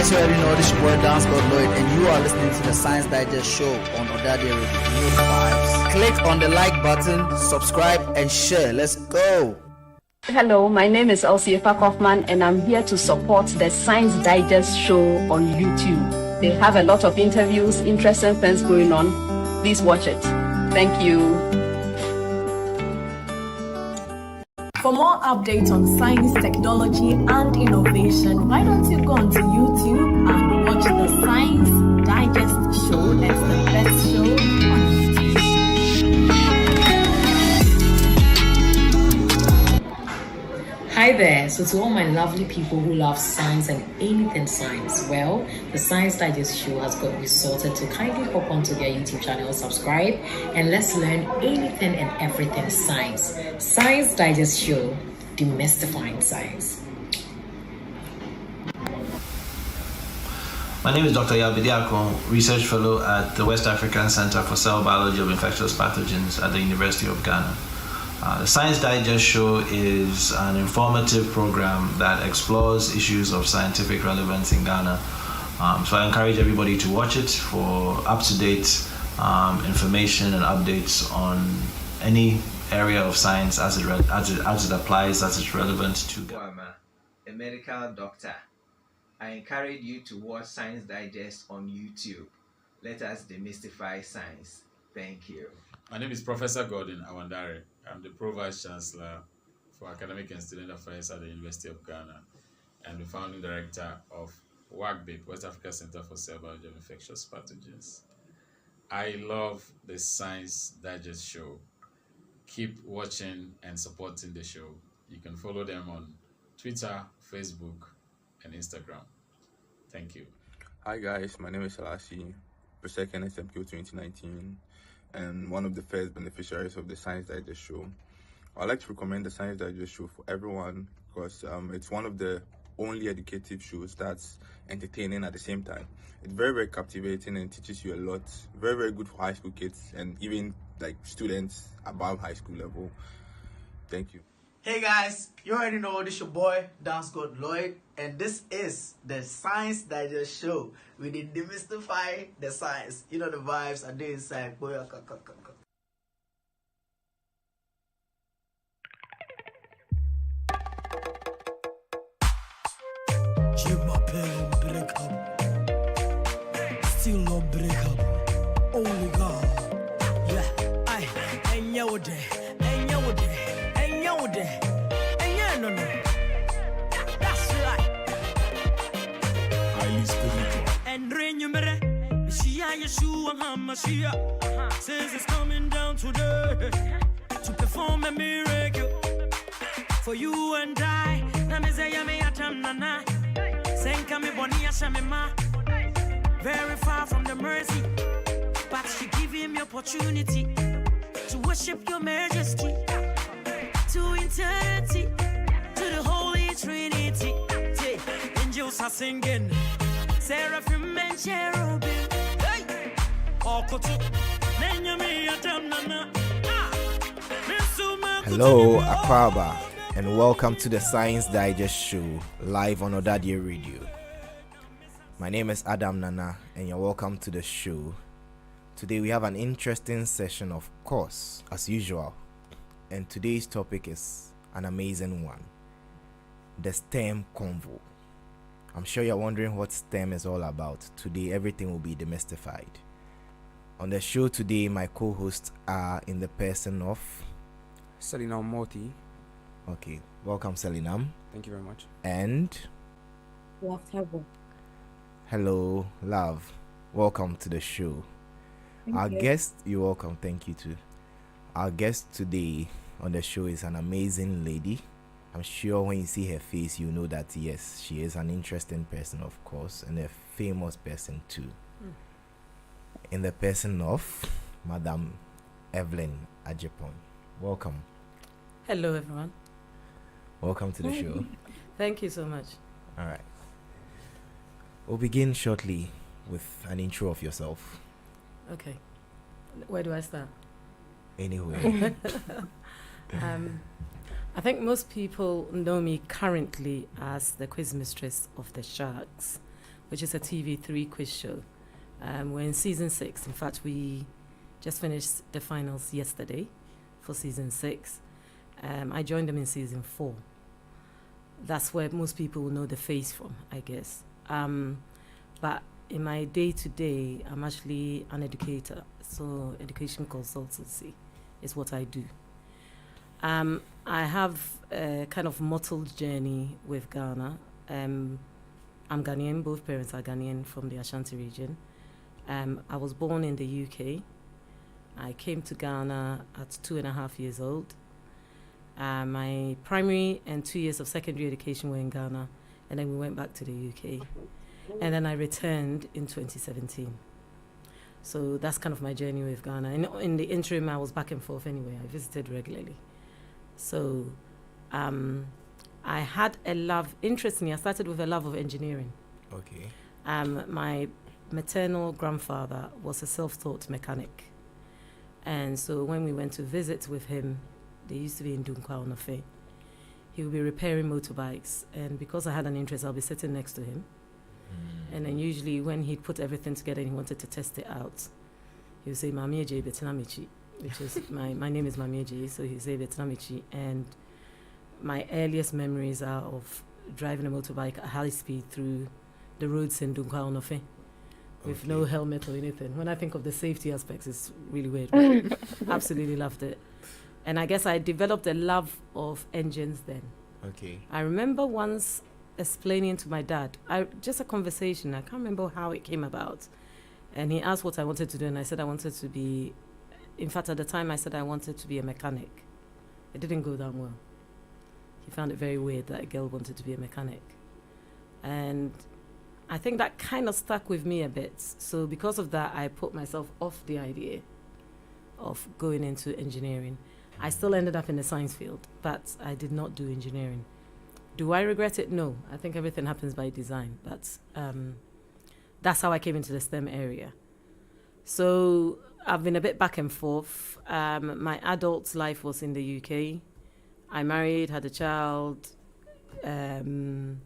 Guys, you already know this is your boy Dance God Lloyd, and you are listening to the Science Digest show on ỌDADEƐ Radio. You know the vibes. Click on the like button, subscribe, and share. Let's go. Hello, my name is Elsie Kaufman, and I'm here to support the Science Digest show on YouTube. They have a lot of interviews, interesting things going on. Please watch it. Thank you. For more updates on science, technology, and innovation, why don't you go onto YouTube and watch the Science Digest show? That's the best show on YouTube. Hi there. So to all my lovely people who love science and anything science, well, the Science Digest show has got you sorted, to kindly hop onto their YouTube channel, subscribe, and let's learn anything and everything science. Science Digest show, demystifying science. My name is Dr. Yabidiako, Research Fellow at the West African Center for Cell Biology of Infectious Pathogens at the University of Ghana. The Science Digest show is an informative program that explores issues of scientific relevance in Ghana. So I encourage everybody to watch it for up-to-date information and updates on any area of science as it applies, as it's relevant to Ghana. I'm a medical doctor. I encourage you to watch Science Digest on YouTube. Let us demystify science. Thank you. My name is Professor Gordon Awandare. I'm the Pro Vice Chancellor for Academic and Student Affairs at the University of Ghana and the founding director of WACBIP, West Africa Center for Cell Biology of Infectious Pathogens. I love the Science Digest show. Keep watching and supporting the show. You can follow them on Twitter, Facebook, and Instagram. Thank you. Hi guys, my name is Salasi, Prosecco SMQ 2019, and one of the first beneficiaries of the Science Digest show. I'd like to recommend the Science Digest show for everyone because it's one of the only educative shows that's entertaining at the same time. It's very, very captivating and teaches you a lot. Very, very good for high school kids and even like students above high school level. Thank you. Hey guys, you already know this is your boy Dance God Lloyd, and this is the Science Digest show. We did demystify the science. You know the vibes are there inside. Boy, my pen break up. Still not break up. Only God. Yeah, and you there, and you there, and you there, and you no. That's right. Highly spiritual. And rain you mere, Shia Yeshua Hamashia says it's coming down today to perform a miracle for you and I. Nana. Very far from the mercy, but she give him the opportunity to worship your majesty, to eternity, to the Holy Trinity. Angels are singing, seraphim and cherubim. Hello, Akwaba, and welcome to the Science Digest show, live on ỌDADEƐ Radio. My name is Adam Nana, and you're welcome to the show. Today we have an interesting session, of course, as usual. And today's topic is an amazing one. The STEM Convo. I'm sure you're wondering what STEM is all about. Today everything will be demystified. On the show today, my co-hosts are in the person of Selinam Moti. Okay, welcome Selinam. Thank you very much. And hello, love. Welcome to the show. You're welcome. Thank you too. Our guest today on the show is an amazing lady. I'm sure when you see her face, you know that yes, she is an interesting person, of course, and a famous person too. In the person of Madam Evelyn Ajipon. Welcome. Hello, everyone. Welcome to the show. Thank you so much. All right. We'll begin shortly with an intro of yourself. Okay. Where do I start? Anywhere. I think most people know me currently as the quiz mistress of the Sharks, which is a TV3 quiz show. We're in season 6. In fact, we just finished the finals yesterday for season 6. I joined them in season 4. That's where most people will know the face from, I guess. But in my day-to-day, I'm actually an educator. So education consultancy is what I do. I have a kind of mottled journey with Ghana. I'm Ghanaian. Both parents are Ghanaian from the Ashanti region. I was born in the UK. I came to Ghana at 2.5 years old. My primary and 2 years of secondary education were in Ghana, and then we went back to the UK. And then I returned in 2017. So that's kind of my journey with Ghana. And in the interim, I was back and forth anyway. I visited regularly. So I had interestingly, I started with a love of engineering. Okay. My maternal grandfather was a self-taught mechanic. And so when we went to visit with him, they used to be in Dunkwa Onofe. He would be repairing motorbikes. And because I had an interest, I'll be sitting next to him. And then usually when he'd put everything together and he wanted to test it out, he would say, Mamieje Betinamichi, which is my name is Mamieje, so he would say Betinamichi. And my earliest memories are of driving a motorbike at high speed through the roads in Dunkwa Onofe with no helmet or anything. When I think of the safety aspects, it's really weird, but absolutely loved it. And I guess I developed a love of engines then. Okay. I remember once explaining to my dad, just a conversation, I can't remember how it came about. And he asked what I wanted to do, and I said I wanted to be, in fact, at the time I said I wanted to be a mechanic. It didn't go down well. He found it very weird that a girl wanted to be a mechanic. And I think that kind of stuck with me a bit. So because of that, I put myself off the idea of going into engineering. I still ended up in the science field, but I did not do engineering. Do I regret it? No. I think everything happens by design. But that's how I came into the STEM area. So I've been a bit back and forth. My adult life was in the UK. I married, had a child, went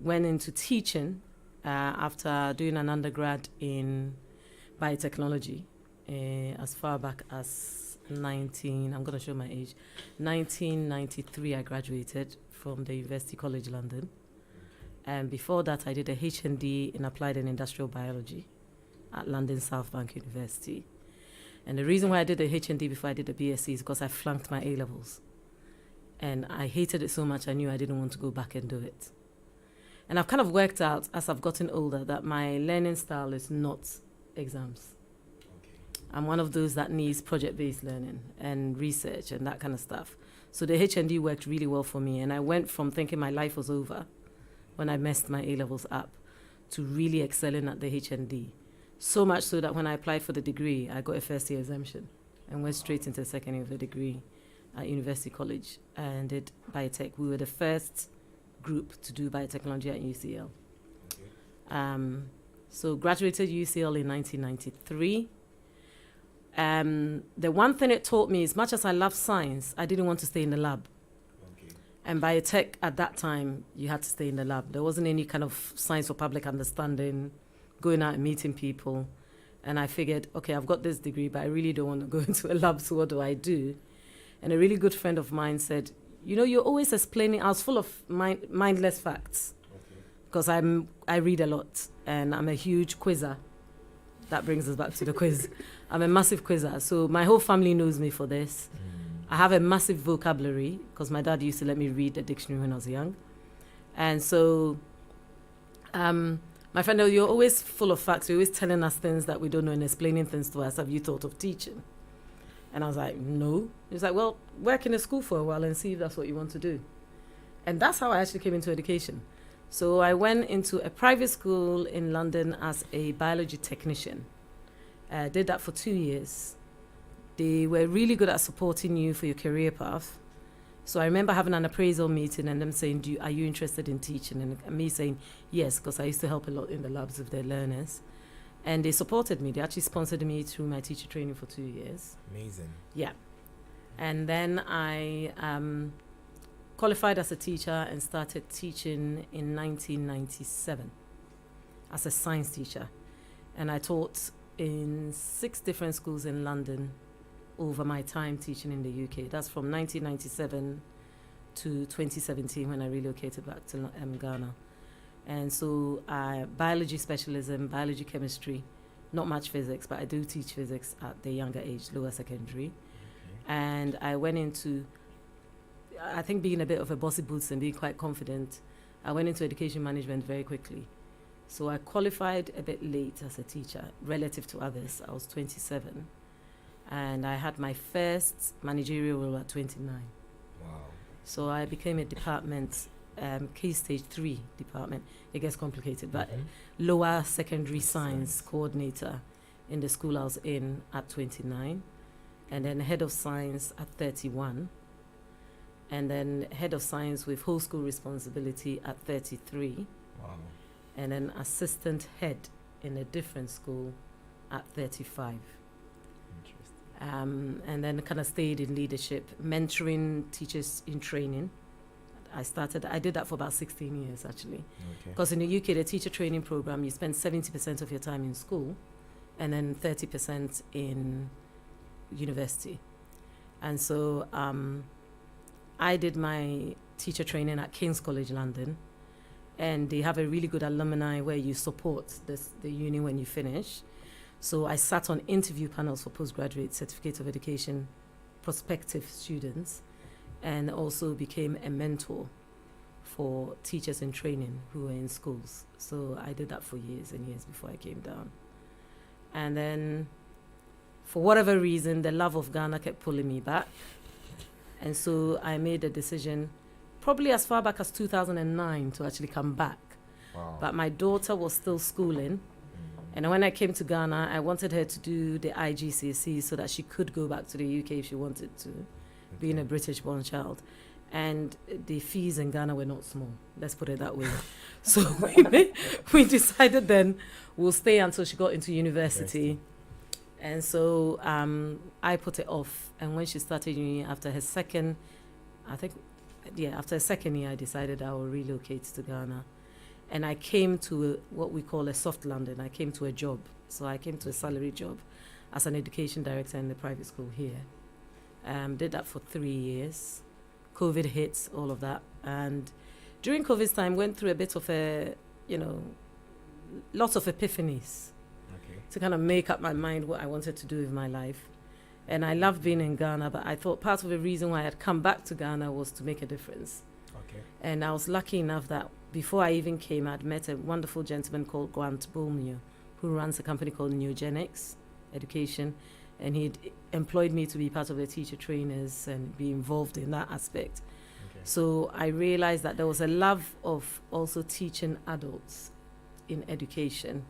into teaching after doing an undergrad in biotechnology as far back as 1993 I graduated from the University College London. And before that, I did a HND in Applied and Industrial Biology at London South Bank University. And the reason why I did the HND before I did the BSc is because I flunked my A-levels. And I hated it so much, I knew I didn't want to go back and do it. And I've kind of worked out, as I've gotten older, that my learning style is not exams. I'm one of those that needs project-based learning and research and that kind of stuff. So the HND worked really well for me, and I went from thinking my life was over when I messed my A-levels up to really excelling at the HND. So much so that when I applied for the degree, I got a first-year exemption and went straight into the second year of the degree at University College and did biotech. We were the first group to do biotechnology at UCL. So graduated UCL in 1993. The one thing it taught me, as much as I love science, I didn't want to stay in the lab. And biotech, at that time, you had to stay in the lab. There wasn't any kind of science for public understanding, going out and meeting people. And I figured, okay, I've got this degree, but I really don't want to go into a lab, so what do I do? And a really good friend of mine said, you know, you're always explaining, I was full of mindless facts, because I read a lot, and I'm a huge quizzer. That brings us back to the quiz. I'm a massive quizzer, so my whole family knows me for this. I have a massive vocabulary, because my dad used to let me read the dictionary when I was young. And so my friend, you're always full of facts. You're always telling us things that we don't know and explaining things to us. Have you thought of teaching? And I was like, no. He was like, well, work in a school for a while and see if that's what you want to do. And that's how I actually came into education. So I went into a private school in London as a biology technician. Did that for 2 years. They were really good at supporting you for your career path. So I remember having an appraisal meeting and them saying, are you interested in teaching? And me saying, yes, because I used to help a lot in the labs with their learners. And they supported me. They actually sponsored me through my teacher training for 2 years. Amazing. Yeah. And then I qualified as a teacher and started teaching in 1997. as a science teacher. And I taught in 6 different schools in London over my time teaching in the UK. That's from 1997 to 2017 when I relocated back to Ghana. And so biology specialism, biology, chemistry, not much physics, but I do teach physics at the younger age, lower secondary. And I went into, I think being a bit of a bossy boots and being quite confident, I went into education management very quickly. So I qualified a bit late as a teacher relative to others. I was 27. And I had my first managerial role at 29. Wow. So I became a department, Key Stage 3 department. It gets complicated, but lower secondary science coordinator in the school I was in at 29. And then head of science at 31. And then head of science with whole school responsibility at 33. Wow. And then assistant head in a different school at 35. And then kind of stayed in leadership, mentoring teachers in training. I did that for about 16 years, actually. Because in the UK, the teacher training program, you spend 70% of your time in school and then 30% in university. And so I did my teacher training at King's College London. And they have a really good alumni where you support the uni when you finish. So I sat on interview panels for postgraduate certificate of education prospective students, and also became a mentor for teachers in training who were in schools. So I did that for years and years before I came down. And then, for whatever reason, the love of Ghana kept pulling me back. And so I made a decision probably as far back as 2009 to actually come back. Wow. But my daughter was still schooling. And when I came to Ghana, I wanted her to do the IGCSE so that she could go back to the UK if she wanted to, being a British-born child. And the fees in Ghana were not small, let's put it that way. So we decided then we'll stay until she got into university. And so I put it off. And when she started uni, after her second year, I decided I will relocate to Ghana. And I came to what we call a soft London. I came to a job. So I came to a salary job as an education director in the private school here. Did that for 3 years. COVID hit, all of that. And during COVID's time, went through a bit of lots of epiphanies to kind of make up my mind what I wanted to do with my life. And I loved being in Ghana, but I thought part of the reason why I had come back to Ghana was to make a difference. And I was lucky enough that before I even came, I'd met a wonderful gentleman called Grant Bulmio, who runs a company called Neogenics Education. And he'd employed me to be part of the teacher trainers and be involved in that aspect. So I realized that there was a love of also teaching adults in education.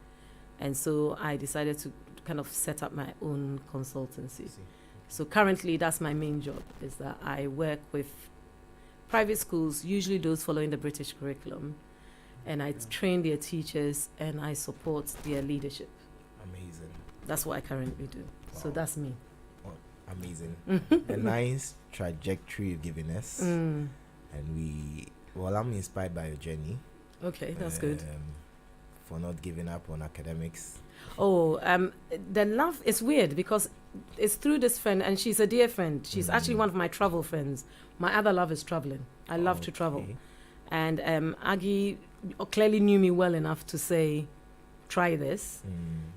And so I decided to kind of set up my own consultancy. So currently that's my main job, is that I work with private schools, usually those following the British curriculum, and I train their teachers and I support their leadership. Amazing. That's what I currently do. Wow. So that's me. Oh, amazing. A nice trajectory you've given us. And I'm inspired by your journey. Okay, that's good. For not giving up on academics. The love is weird because it's through this friend, and she's a dear friend. She's actually one of my travel friends. My other love is traveling. I love to travel. And Aggie clearly knew me well enough to say, try this.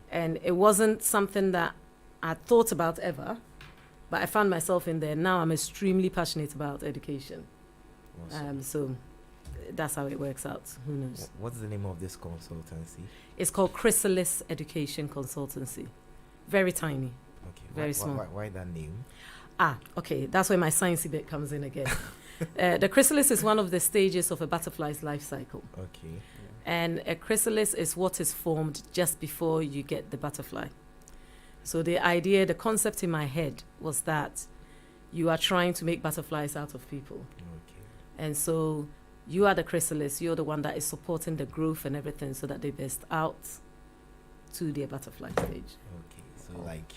And it wasn't something that I thought about ever, but I found myself in there. Now I'm extremely passionate about education. Awesome. So that's how it works out. Who knows? What's the name of this consultancy? It's called Chrysalis Education Consultancy. Very tiny. Okay. Very small. Why that name? Okay. That's where my sciencey bit comes in again. The chrysalis is one of the stages of a butterfly's life cycle. Okay. And a chrysalis is what is formed just before you get the butterfly. So the concept in my head was that you are trying to make butterflies out of people. Okay. And so you are the chrysalis. You're the one that is supporting the growth and everything so that they burst out to their butterfly stage. Okay. So like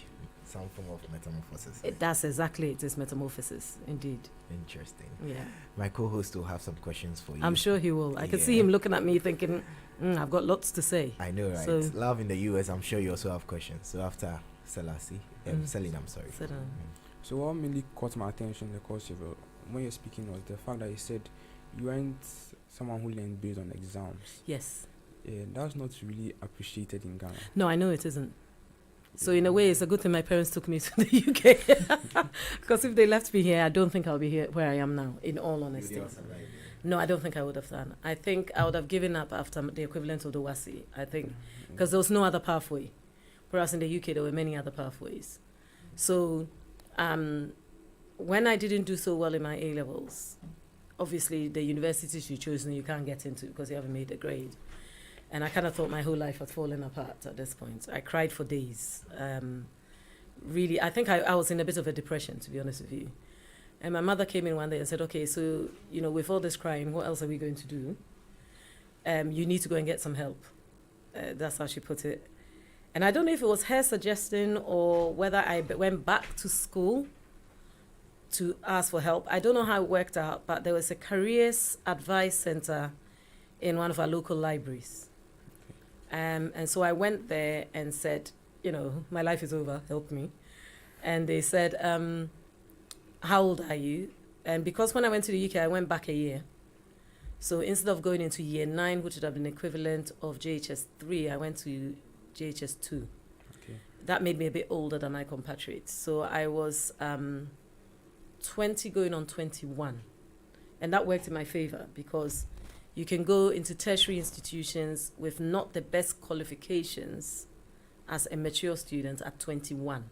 some form of metamorphosis. That's exactly it. It's metamorphosis, indeed. Interesting. Yeah. My co-host will have some questions for you. I'm sure he will. I can see him looking at me thinking, I've got lots to say. I know, right? So, Love in the US, I'm sure you also have questions. So after Selassie, Celine, I'm sorry. So what mainly caught my attention in the course of when you're speaking was the fact that you said you weren't someone who learned based on exams. Yes. Yeah, that's not really appreciated in Ghana. No, I know it isn't. So in a way, it's a good thing my parents took me to the UK. Because if they left me here, I don't think I'll be here where I am now, in all honesty. No, I don't think I would have done. I think I would have given up after the equivalent of the WASI, I think. Because there was no other pathway. Whereas in the UK, there were many other pathways. So when I didn't do so well in my A-levels, obviously the universities you chose you can't get into because you haven't made a grade. And I kind of thought my whole life had fallen apart at this point. I cried for days. Really, I think I was in a bit of a depression, to be honest with you. And my mother came in one day and said, okay, so, with all this crying, what else are we going to do? You need to go and get some help. That's how she put it. And I don't know if it was her suggestion or whether I went back to school to ask for help. I don't know how it worked out, but there was a careers advice center in one of our local libraries. And so I went there and said, my life is over, help me. And they said, how old are you? And because when I went to the UK, I went back a year. So instead of going into year 9, which would have been equivalent of JHS 3, I went to JHS 2. Okay. That made me a bit older than my compatriots. So I was 20 going on 21. And that worked in my favor because you can go into tertiary institutions with not the best qualifications as a mature student at 21.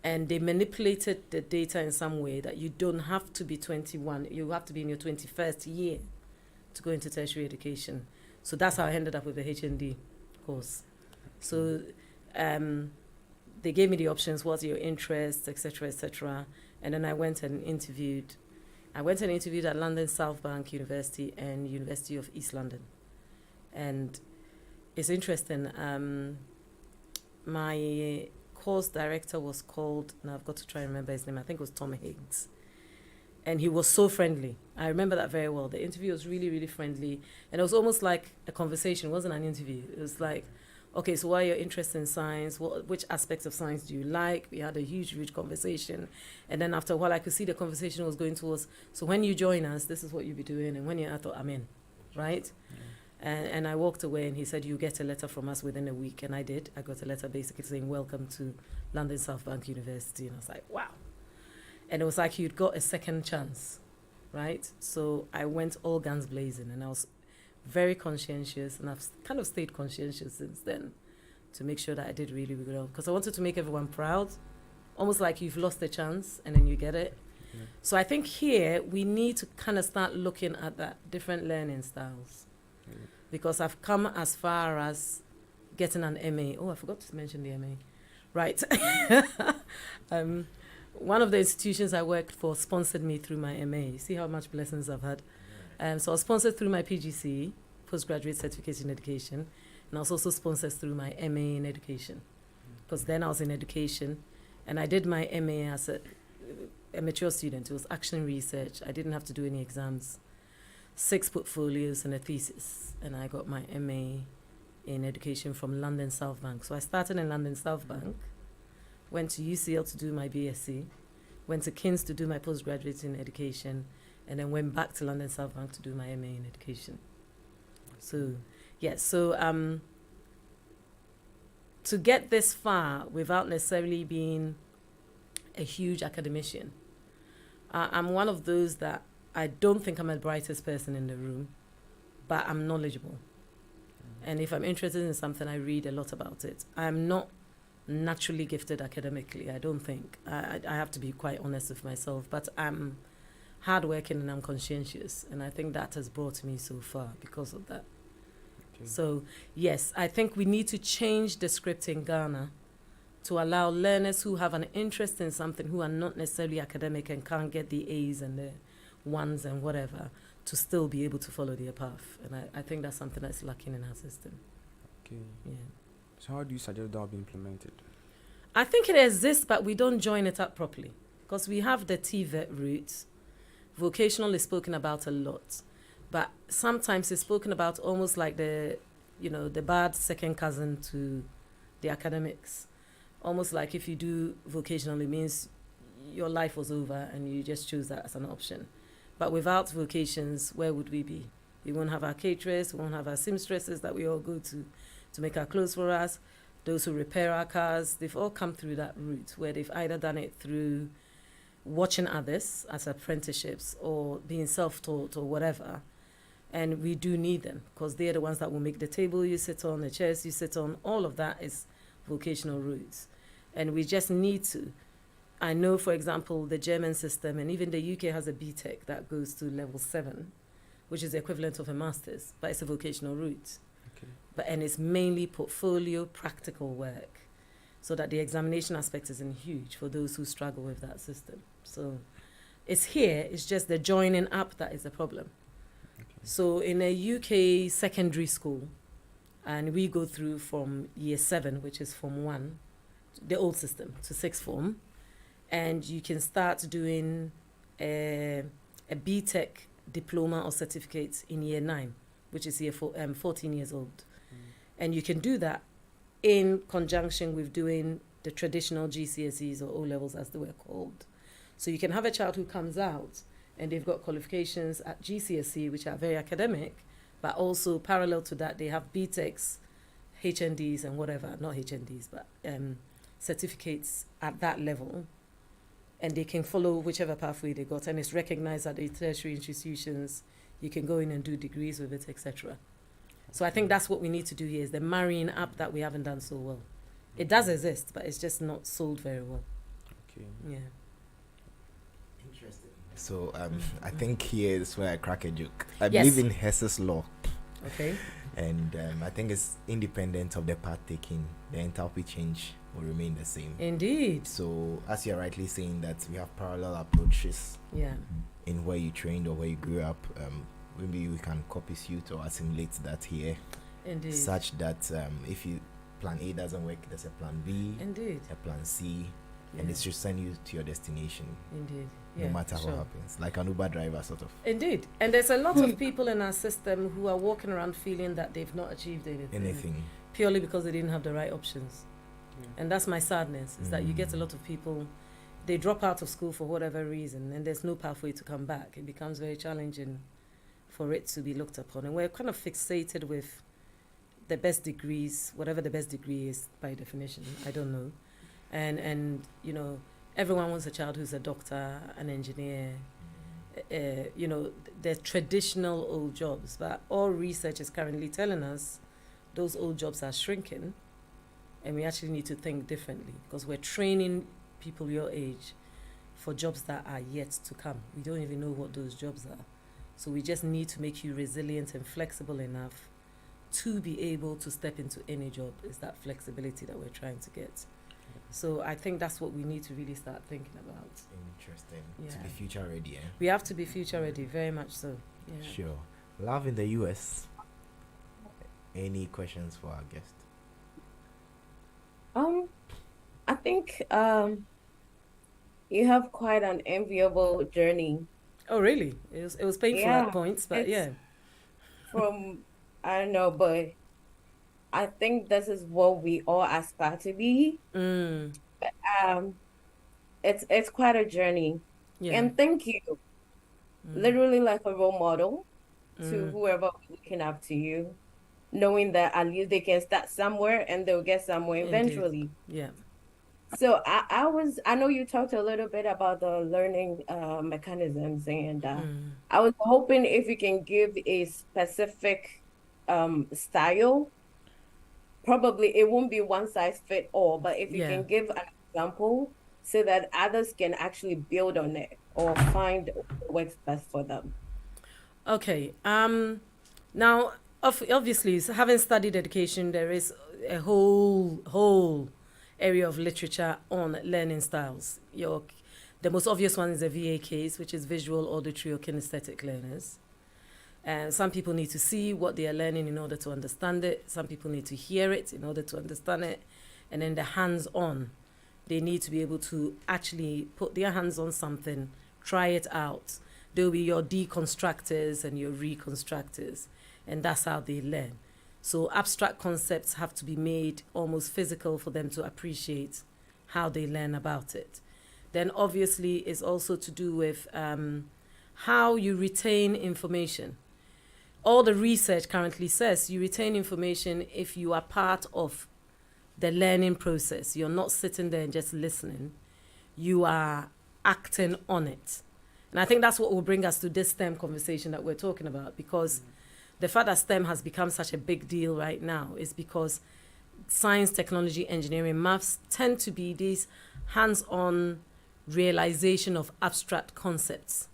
And they manipulated the data in some way that you don't have to be 21. You have to be in your 21st year to go into tertiary education. So that's how I ended up with the HND course. So they gave me the options, what's your interest, etc., etc. And then I went and interviewed. I went and interviewed at London South Bank University and University of East London. And it's interesting. My course director was called, and I've got to try and remember his name, I think it was Tom Higgs. And he was so friendly. I remember that very well. The interview was really, really friendly. And it was almost like a conversation. It wasn't an interview. It was like, okay, so what are your interests in science? Which aspects of science do you like? We had a huge conversation. And then after a while, I could see the conversation was going towards, so when you join us, this is what you'll be doing. And I thought, I'm in, right? Yeah. And I walked away and he said, you get a letter from us within a week. And I did. I got a letter basically saying, welcome to London South Bank University. And I was like, wow. And it was like you'd got a second chance, right? So I went all guns blazing and I was very conscientious, and I've kind of stayed conscientious since then to make sure that I did really, really well. Because I wanted to make everyone proud, almost like you've lost a chance and then you get it. Yeah. So I think here we need to kind of start looking at that different learning styles. Yeah. Because I've come as far as getting an MA. Oh, I forgot to mention the MA. Right. One of the institutions I worked for sponsored me through my MA. You see how much blessings I've had. So I was sponsored through my PGC, Postgraduate Certificate in Education, and I was also sponsored through my MA in Education. Because then I was in education, and I did my MA as a mature student. It was action research. I didn't have to do any exams. 6 portfolios and a thesis, and I got my MA in education from London South Bank. So I started in London South Bank, went to UCL to do my BSc, went to King's to do my postgraduate in education, and then went back to London South Bank to do my MA in education. So, to get this far without necessarily being a huge academician, I'm one of those that I don't think I'm the brightest person in the room, but I'm knowledgeable. And if I'm interested in something, I read a lot about it. I'm not naturally gifted academically, I don't think. I have to be quite honest with myself, but I'm hardworking and I'm conscientious, and I think that has brought me so far because of that. Okay. So, yes, I think we need to change the script in Ghana to allow learners who have an interest in something, who are not necessarily academic and can't get the A's and the 1s and whatever, to still be able to follow their path. And I think that's something that's lacking in our system. Okay. Yeah. So how do you suggest that will be implemented? I think it exists, but we don't join it up properly because we have the TVET route. Vocational is spoken about a lot, but sometimes it's spoken about almost like the bad second cousin to the academics. Almost like if you do vocational, it means your life was over and you just choose that as an option. But without vocations, where would we be? We won't have our caterers, we won't have our seamstresses that we all go to make our clothes for us. Those who repair our cars, they've all come through that route where they've either done it through watching others as apprenticeships or being self-taught or whatever. And we do need them because they're the ones that will make the table you sit on, the chairs you sit on. All of that is vocational routes. And we just need to. I know, for example, the German system and even the UK has a BTEC that goes to level 7, which is the equivalent of a master's, but it's a vocational route. Okay. And it's mainly portfolio practical work, so that the examination aspect isn't huge for those who struggle with that system. So it's here, it's just the joining up that is the problem. Okay. So in a UK secondary school, and we go through from year 7, which is Form 1, the old system, to 6th form, and you can start doing a BTEC diploma or certificate in year 9, which is 14 years old. And you can do that in conjunction with doing the traditional GCSEs or O-levels as they were called. So you can have a child who comes out and they've got qualifications at GCSE, which are very academic, but also parallel to that, they have BTECs, HNDs and whatever, not HNDs, but certificates at that level. And they can follow whichever pathway they got. And it's recognized at the tertiary institutions. You can go in and do degrees with it, etc. So I think that's what we need to do here, is the marrying up that we haven't done so well. It does exist, but it's just not sold very well. Okay. Yeah. Interesting. So I think here is where I crack a joke. I believe in Hess's law. Okay. And I think it's independent of the path taken, the enthalpy change will remain the same. Indeed. So as you're rightly saying that we have parallel approaches in where you trained or where you grew up, maybe we can copy suit or assimilate that here. Indeed. Such that if you plan A doesn't work, there's a plan B, Indeed. a plan C, and it should send you to your destination. Indeed. No matter what happens, like an Uber driver sort of. Indeed. And there's a lot of people in our system who are walking around feeling that they've not achieved anything. Purely because they didn't have the right options. And that's my sadness, is that you get a lot of people, they drop out of school for whatever reason, and there's no pathway to come back. It becomes very challenging for it to be looked upon. And we're kind of fixated with the best degrees, whatever the best degree is by definition, I don't know. And you know, everyone wants a child who's a doctor, an engineer, you know, the traditional old jobs. But all research is currently telling us those old jobs are shrinking, and we actually need to think differently, because we're training people your age for jobs that are yet to come. We don't even know what those jobs are. So we just need to make you resilient and flexible enough to be able to step into any job. Is that flexibility that we're trying to get. So I think that's what we need to really start thinking about. Interesting. Yeah. To be future ready, eh? We have to be future ready, very much so. Yeah. Sure. Love in the US. Any questions for our guest? I think you have quite an enviable journey. Oh, really? It was painful at points, but From, I don't know, but I think this is what we all aspire to be. But, it's quite a journey. And thank you. Literally like a role model to whoever looking up to you, knowing that at least they can start somewhere and they'll get somewhere eventually. Yeah. So I know you talked a little bit about the learning mechanisms, and I was hoping if you can give a specific style. Probably it won't be one size fit all, but if you can give an example so that others can actually build on it or find what works best for them. Okay. Now, obviously, having studied education, there is a whole area of literature on learning styles. The most obvious one is the VAKs, which is visual, auditory, or kinesthetic learners. And some people need to see what they are learning in order to understand it. Some people need to hear it in order to understand it. And then the hands-on They need to be able to actually put their hands on something, try it out. They'll be your deconstructors and your reconstructors, and that's how they learn. So abstract concepts have to be made almost physical for them to appreciate how they learn about it. Then obviously it's also to do with how you retain information. All the research currently says you retain information if you are part of the learning process. You're not sitting there and just listening. You are acting on it. And I think that's what will bring us to this STEM conversation that we're talking about, because the fact that STEM has become such a big deal right now is because science, technology, engineering, maths tend to be these hands-on realization of abstract concepts.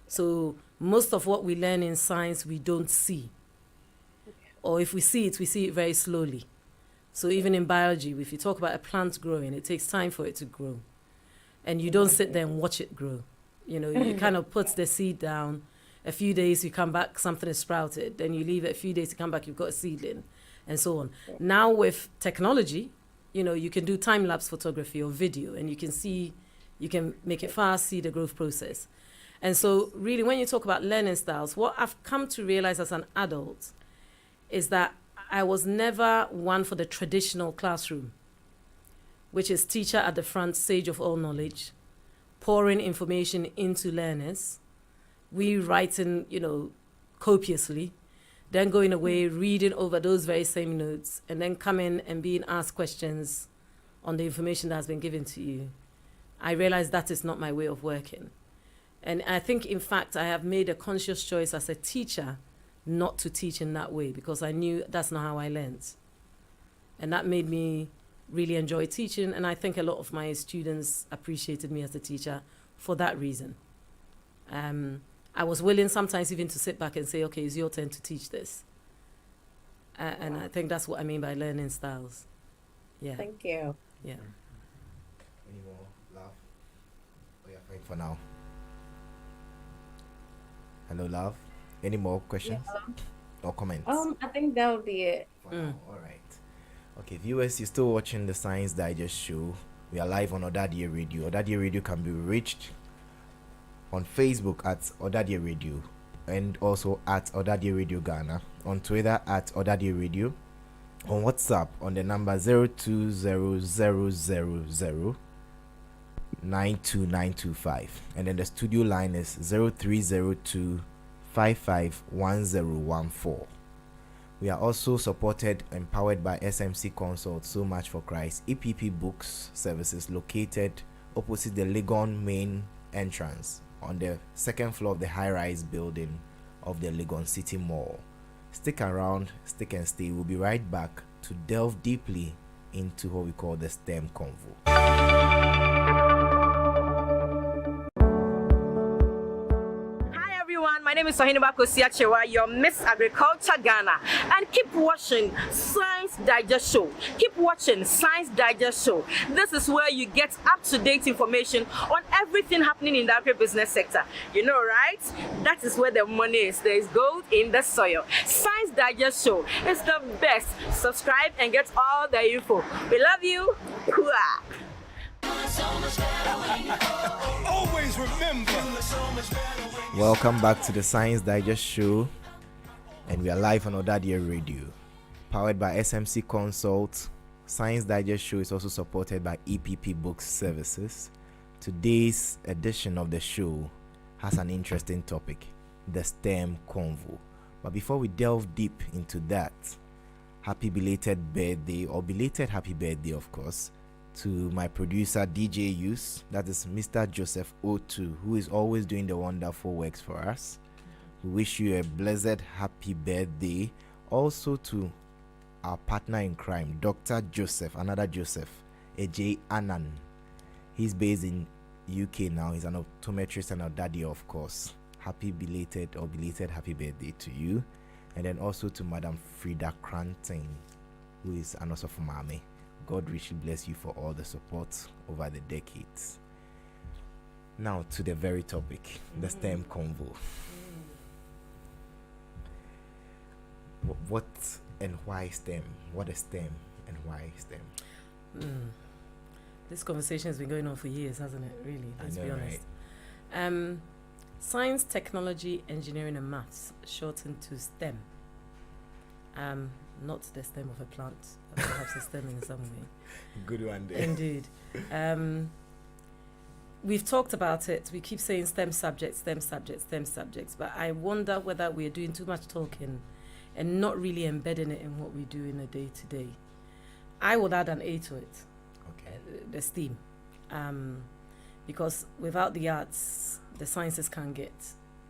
So most of what we learn in science, we don't see. Or if we see it very slowly. So even in biology, if you talk about a plant growing, it takes time for it to grow. And you don't sit there and watch it grow. You know, you kind of put the seed down. A few days you come back, something is sprouted. Then you leave it a few days to come back, you've got a seedling, and so on. Now with technology, you know, you can do time-lapse photography or video, and you can make it fast, see the growth process. And so really when you talk about learning styles, what I've come to realize as an adult is that I was never one for the traditional classroom, which is teacher at the front, sage of all knowledge, pouring information into learners, we writing, you know, copiously, then going away, reading over those very same notes, and then coming and being asked questions on the information that has been given to you. I realized that is not my way of working. And I think, in fact, I have made a conscious choice as a teacher not to teach in that way, because I knew that's not how I learned. And that made me really enjoy teaching, and I think a lot of my students appreciated me as a teacher for that reason. I was willing sometimes even to sit back and say, okay, it's your turn to teach this. And I think that's what I mean by learning styles. Yeah. Thank you. Yeah. Any more love? Oh, yeah, fine for now. Hello, love. Any more questions or comments? I think that would be it. Wow, all right. Okay, viewers, you're still watching the Science Digest show. We are live on ỌDADEƐ Radio. ỌDADEƐ Radio can be reached on Facebook at ỌDADEƐ Radio and also at ỌDADEƐ Radio Ghana, on Twitter at ỌDADEƐ Radio, on WhatsApp on the number 020000 and then the studio line is 0302 551014. We are also supported and powered by SMC Consult, So Much for Christ, EPP Books Services, located opposite the Legon main entrance on the second floor of the high-rise building of the Legon City Mall. Stick around, stick and stay. We'll be right back to delve deeply into what we call the STEM Convo. My name is Sohiniba Kosiachewa, your Miss Agriculture Ghana. And keep watching Science Digest Show. Keep watching Science Digest Show. This is where you get up-to-date information on everything happening in the agribusiness sector. You know, right? That is where the money is. There is gold in the soil. Science Digest Show is the best. Subscribe and get all the info. We love you. Hooah. Always remember. Welcome back to the Science Digest show, and we are live on ỌDADEƐ Radio, powered by SMC Consult. Science Digest show is also supported by EPP Books Services. Today's edition of the show has an interesting topic, the STEM Convo. But before we delve deep into that, happy belated birthday, or belated happy birthday, of course, to my producer DJ Use, that is Mr. Joseph O2, who is always doing the wonderful works for us. We wish you a blessed happy birthday. Also to our partner in crime, Dr. Joseph, another Joseph, AJ Annan. He's based in UK now. He's an optometrist and ỌDADEƐ, of course. Happy belated happy birthday to you. And then also to Madam Frida Cranton, who is an also from Mame. God richly bless you for all the support over the decades. Now to the very topic, the STEM Convo. What and why STEM? What is STEM and why STEM? This conversation has been going on for years, hasn't it? Really, let's be honest. Right? Science, technology, engineering, and maths, shortened to STEM. Not the stem of a plant, but perhaps a stem in some way. Good one there. Indeed. We've talked about it. We keep saying STEM subjects, STEM subjects, STEM subjects, but I wonder whether we're doing too much talking and not really embedding it in what we do in a day-to-day. I would add an A to it. Okay. The STEAM. Because without the arts, the sciences can't get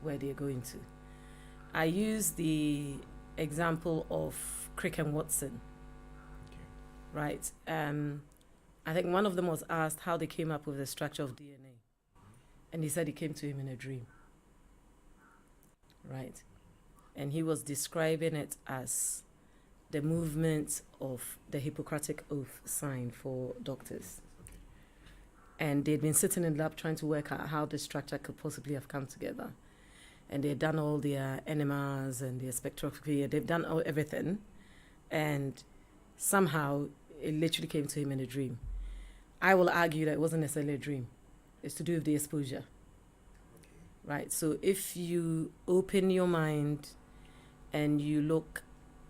where they're going to. I use the example of Crick and Watson. Okay. Right? I think one of them was asked how they came up with the structure of DNA. And he said it came to him in a dream. Right? And he was describing it as the movement of the Hippocratic Oath sign for doctors. And they'd been sitting in the lab trying to work out how the structure could possibly have come together. And they'd done all their enemas and their spectroscopy, they've done everything. And somehow it literally came to him in a dream. I will argue that it wasn't necessarily a dream. It's to do with the exposure. Right? So if you open your mind and you look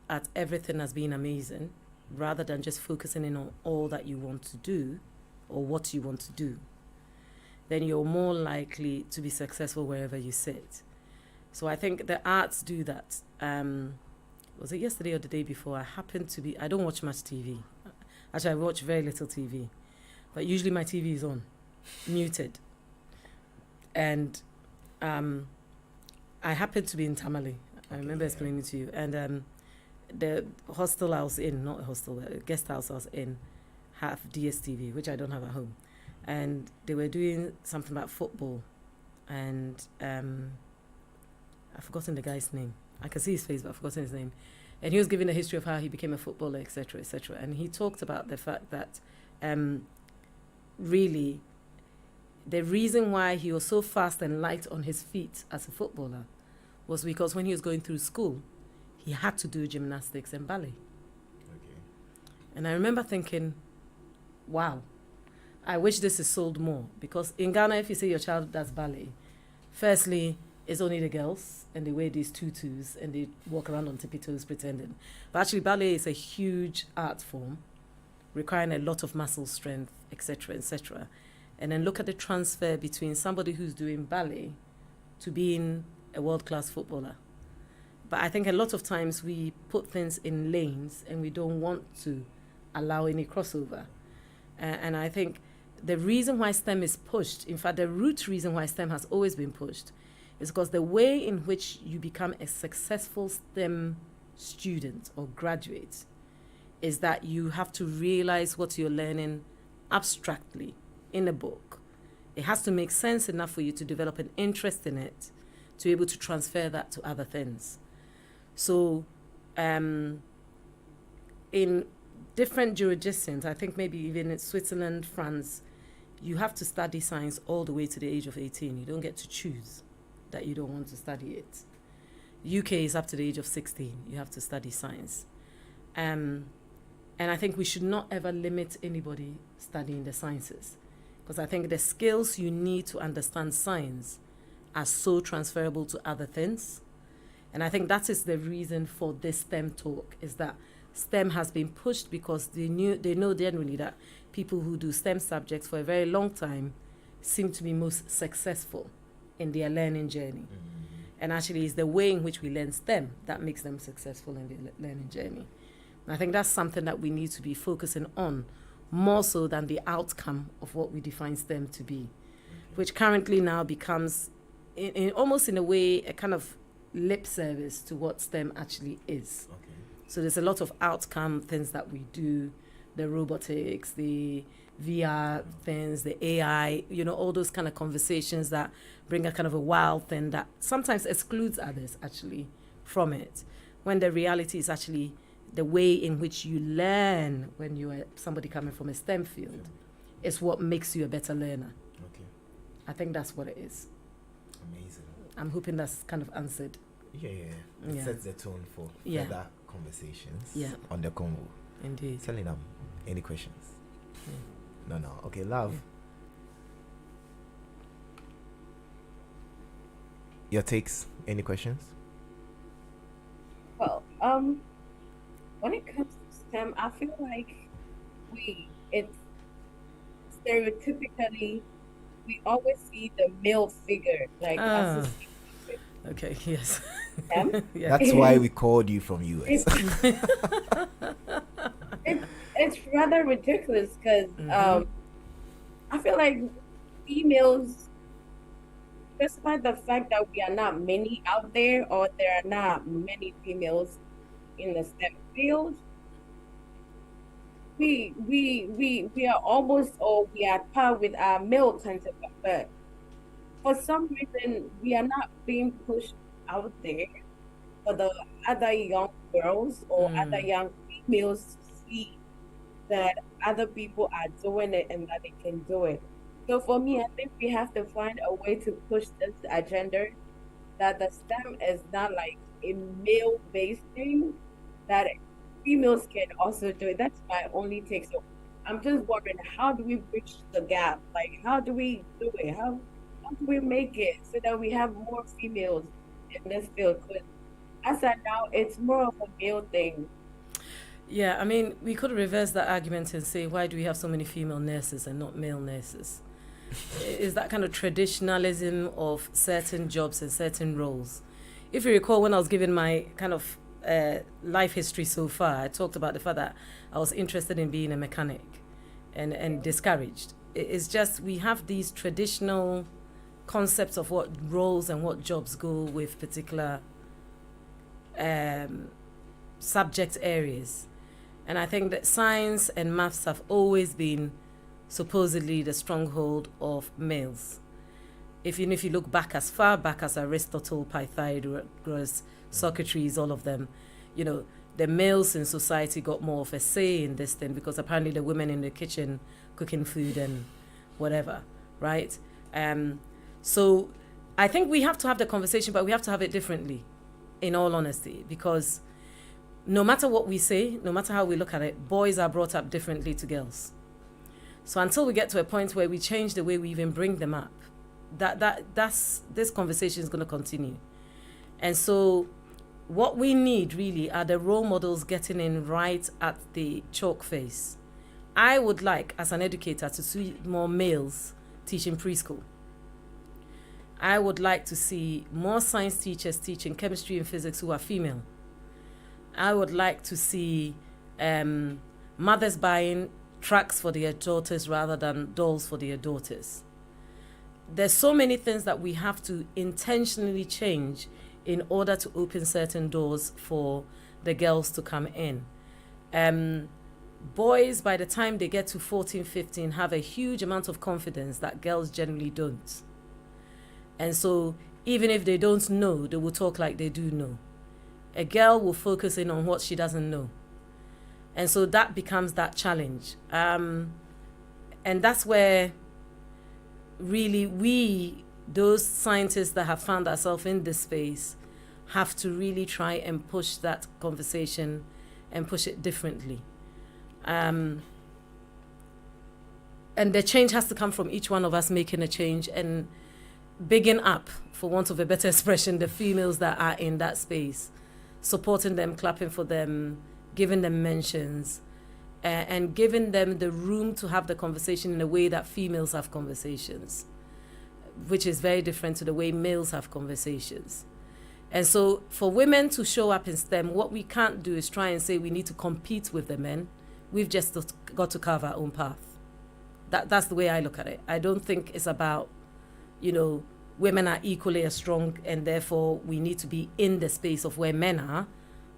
at everything as being amazing, rather than just focusing in on all that you want to do or what you want to do, then you're more likely to be successful wherever you sit. So I think the arts do that. Was it yesterday or the day before? I don't watch much TV. Actually, I watch very little TV. But usually my TV is on, muted. And I happened to be in Tamale. I remember explaining to you. And the hostel I was in, not a hostel, a guest house I was in, have DSTV, which I don't have at home. And they were doing something about football. And I've forgotten the guy's name. I can see his face, but I've forgotten his name. And he was giving a history of how he became a footballer, etc., etc. And he talked about the fact that really the reason why he was so fast and light on his feet as a footballer was because when he was going through school, he had to do gymnastics and ballet. Okay. And I remember thinking, wow, I wish this is sold more. Because in Ghana, if you say your child does ballet, firstly, it's only the girls, and they wear these tutus, and they walk around on tippy toes pretending. But actually, ballet is a huge art form, requiring a lot of muscle strength, etc., etc. And then look at the transfer between somebody who's doing ballet to being a world-class footballer. But I think a lot of times we put things in lanes, and we don't want to allow any crossover. And I think the reason why STEM is pushed, in fact, the root reason why STEM has always been pushed, is because the way in which you become a successful STEM student or graduate is that you have to realize what you're learning abstractly in a book. It has to make sense enough for you to develop an interest in it, to be able to transfer that to other things. So in different jurisdictions, I think maybe even in Switzerland, France, you have to study science all the way to the age of 18. You don't get to choose that you don't want to study it. UK is up to the age of 16. You have to study science. And I think we should not ever limit anybody studying the sciences, because I think the skills you need to understand science are so transferable to other things. And I think that is the reason for this STEM talk, is that STEM has been pushed because they know generally that people who do STEM subjects for a very long time seem to be most successful in their learning journey. And actually it's the way in which we learn STEM that makes them successful in their learning journey. And I think that's something that we need to be focusing on more so than the outcome of what we define STEM to be, which currently now becomes in almost in a way a kind of lip service to what STEM actually is. Okay. So there's a lot of outcome things that we do, the robotics, the VR things, the AI, all those kind of conversations that bring a kind of a wild thing that sometimes excludes others actually from it, when the reality is actually the way in which you learn when you are somebody coming from a STEM field is what makes you a better learner. Okay. I think that's what it is. Amazing. I'm hoping that's kind of answered. Yeah. It sets the tone for further conversations on the Convo. Indeed. Telling them any questions. No. Okay, love. Your takes? Any questions? Well, when it comes to STEM, I feel like it's stereotypically, we always see the male figure, like associated with Okay, yes. STEM. Yeah. That's why we called you from US. It's rather ridiculous because I feel like females, despite the fact that we are not many out there, or there are not many females in the STEM field, we are almost, or we are par with our male counterpart. But for some reason, we are not being pushed out there for the other young girls or other young females to see that other people are doing it and that they can do it. So for me, I think we have to find a way to push this agenda that the STEM is not like a male-based thing, that females can also do it. That's my only take. So I'm just wondering, how do we bridge the gap? Like, how do we do it? How do we make it so that we have more females in this field? Because as of now, it's more of a male thing. Yeah, I mean, we could reverse that argument and say, why do we have so many female nurses and not male nurses? Is that kind of traditionalism of certain jobs and certain roles. If you recall, when I was giving my kind of life history so far, I talked about the fact that I was interested in being a mechanic and discouraged. It's just we have these traditional concepts of what roles and what jobs go with particular subject areas. And I think that science and maths have always been supposedly the stronghold of males. If you look back as far back as Aristotle, Pythagoras, Socrates, all of them, the males in society got more of a say in this thing because apparently the women in the kitchen cooking food and whatever, right? So I think we have to have the conversation, but we have to have it differently, in all honesty, because no matter what we say, no matter how we look at it, boys are brought up differently to girls. So until we get to a point where we change the way we even bring them up, that's this conversation is going to continue. And so what we need really are the role models getting in right at the chalk face. I would like, as an educator, to see more males teaching preschool. I would like to see more science teachers teaching chemistry and physics who are female. I would like to see mothers buying tracks for their daughters rather than dolls for their daughters. There's so many things that we have to intentionally change in order to open certain doors for the girls to come in. Boys, by the time they get to 14, 15, have a huge amount of confidence that girls generally don't. And so even if they don't know, they will talk like they do know. A girl will focus in on what she doesn't know. And so that becomes that challenge. And that's where really we, those scientists that have found ourselves in this space, have to really try and push that conversation and push it differently. And the change has to come from each one of us making a change and bigging up, for want of a better expression, the females that are in that space, supporting them, clapping for them, giving them mentions, and giving them the room to have the conversation in a way that females have conversations, which is very different to the way males have conversations. And so for women to show up in STEM, what we can't do is try and say we need to compete with the men. We've just got to carve our own path. That's the way I look at it. I don't think it's about, women are equally as strong and therefore we need to be in the space of where men are.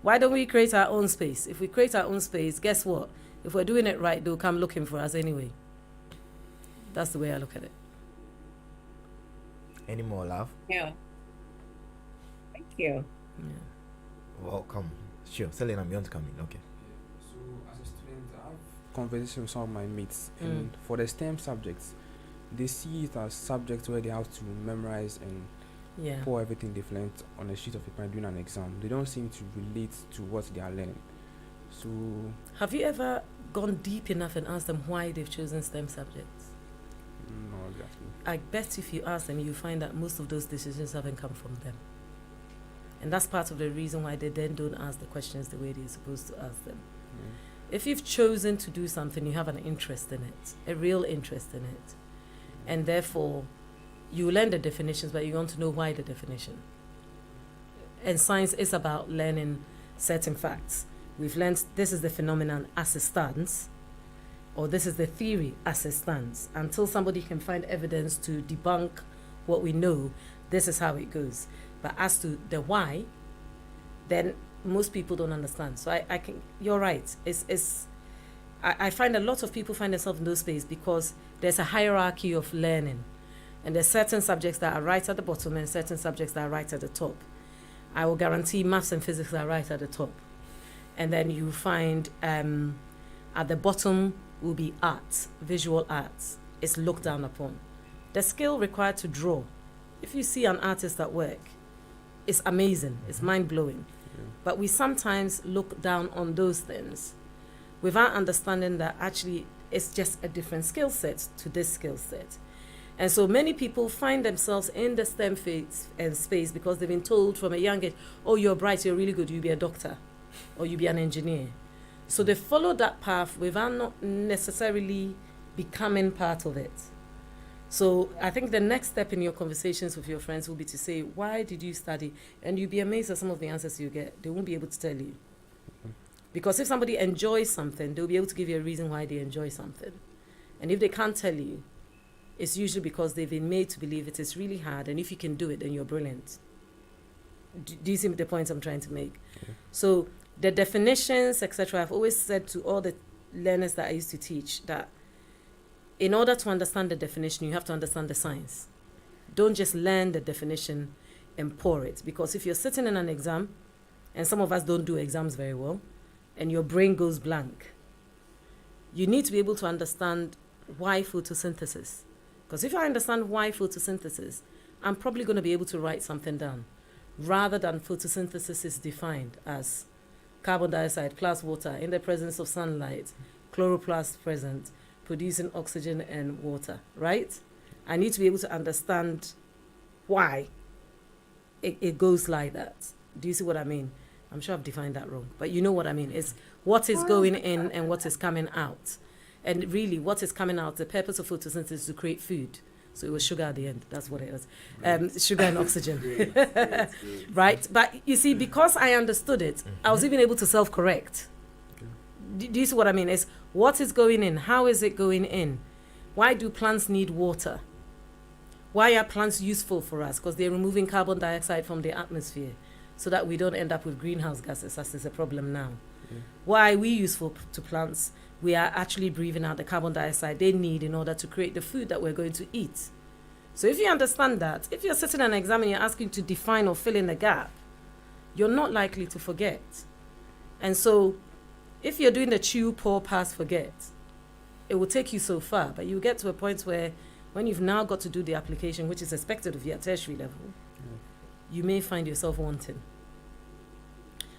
Why don't we create our own space? If we create our own space, guess what? If we're doing it right, they'll come looking for us anyway. That's the way I look at it. Any more, love? Yeah. Thank you. Yeah. Welcome. Sure. Selena, you want to come in? Okay. So, as a student, I have conversation with some of my mates, and for the STEM subjects, they see it as subjects where they have to memorize and pour everything they've learned on a sheet of paper and doing an exam. They don't seem to relate to what they are learning. So, Have you ever gone deep enough and asked them why they've chosen STEM subjects? no, exactly. I bet if you ask them, you find that most of those decisions haven't come from them. And that's part of the reason why they then don't ask the questions the way they're supposed to ask them. If you've chosen to do something, you have an interest in it, a real interest in it. And therefore, you learn the definitions, but you want to know why the definition. And science is about learning certain facts. We've learned this is the phenomenon as it stands, or this is the theory as it stands. Until somebody can find evidence to debunk what we know, this is how it goes. But as to the why, then most people don't understand. So I can, you're right. I find a lot of people find themselves in those spaces because there's a hierarchy of learning. And there's certain subjects that are right at the bottom and certain subjects that are right at the top. I will guarantee maths and physics are right at the top. And then you find at the bottom will be art, visual arts. It's looked down upon. The skill required to draw. If you see an artist at work, it's amazing, it's mind-blowing. But we sometimes look down on those things without understanding that actually it's just a different skill set to this skill set. And so many people find themselves in the STEM phase and space because they've been told from a young age, oh, you're bright, you're really good, you'll be a doctor or you'll be an engineer. So they follow that path without not necessarily becoming part of it. So I think the next step in your conversations with your friends will be to say, why did you study? And you'll be amazed at some of the answers you get. They won't be able to tell you. Because if somebody enjoys something, they'll be able to give you a reason why they enjoy something. And if they can't tell you, it's usually because they've been made to believe it is really hard, and if you can do it, then you're brilliant. Do you see the points I'm trying to make? Okay. So the definitions, etc., I've always said to all the learners that I used to teach that in order to understand the definition, you have to understand the science. Don't just learn the definition and pour it. Because if you're sitting in an exam, and some of us don't do exams very well, and your brain goes blank, you need to be able to understand why photosynthesis. Because if I understand why photosynthesis, I'm probably going to be able to write something down, rather than photosynthesis is defined as carbon dioxide plus water in the presence of sunlight, chloroplast present, producing oxygen and water, right? I need to be able to understand why it goes like that. Do you see what I mean? I'm sure I've defined that wrong, but you know what I mean. It's what is going in and what is coming out. And really, what is coming out, the purpose of photosynthesis is to create food. So it was sugar at the end. That's what it was. Sugar and oxygen. Great. Right? But you see, because I understood it, I was even able to self-correct. Do you see what I mean? It's what is going in? How is it going in? Why do plants need water? Why are plants useful for us? Because they're removing carbon dioxide from the atmosphere so that we don't end up with greenhouse gases, as is a problem now. Why are we useful to plants? We are actually breathing out the carbon dioxide they need in order to create the food that we're going to eat. So if you understand that, if you're sitting in an exam and you're asking to define or fill in the gap, you're not likely to forget. And so if you're doing the chew, pour, pass, forget, it will take you so far, but you get to a point where when you've now got to do the application, which is expected of you at tertiary level, you may find yourself wanting.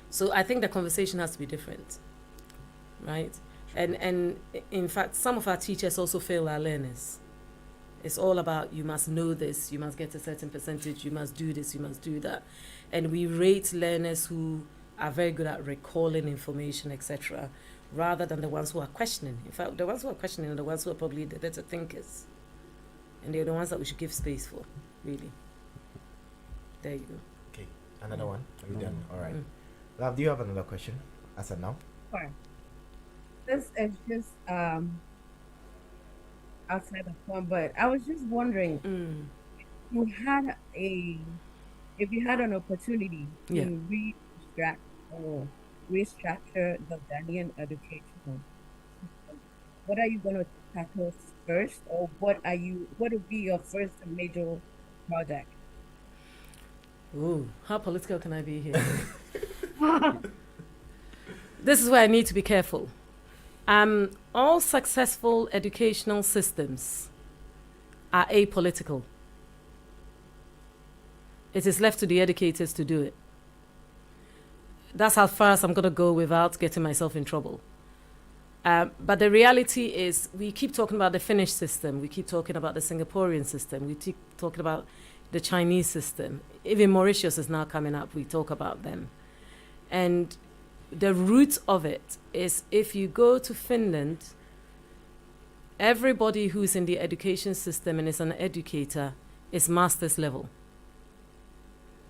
So I think the conversation has to be different, right? And in fact, some of our teachers also fail our learners. It's all about, you must know this, you must get a certain percentage, you must do this, you must do that. And we rate learners who are very good at recalling information, etc., rather than the ones who are questioning. In fact, the ones who are questioning are the ones who are probably the better thinkers. And they're the ones that we should give space for, really. There you go. Okay, another one. Are we done? All right. Love, do you have another question as of now? Sure. This is just outside the phone, but I was just wondering, if you had an opportunity to restructure the Ghanaian education system, what are you going to tackle first, or what would be your first major project? Ooh, how political can I be here? This is where I need to be careful. All successful educational systems are apolitical. It is left to the educators to do it. that's how far as I'm going to go without getting myself in trouble. But the reality is we keep talking about the Finnish system. We keep talking about the Singaporean system. We keep talking about the Chinese system. Even Mauritius is now coming up. We talk about them. And the root of it is if you go to Finland, everybody who's in the education system and is an educator is master's level.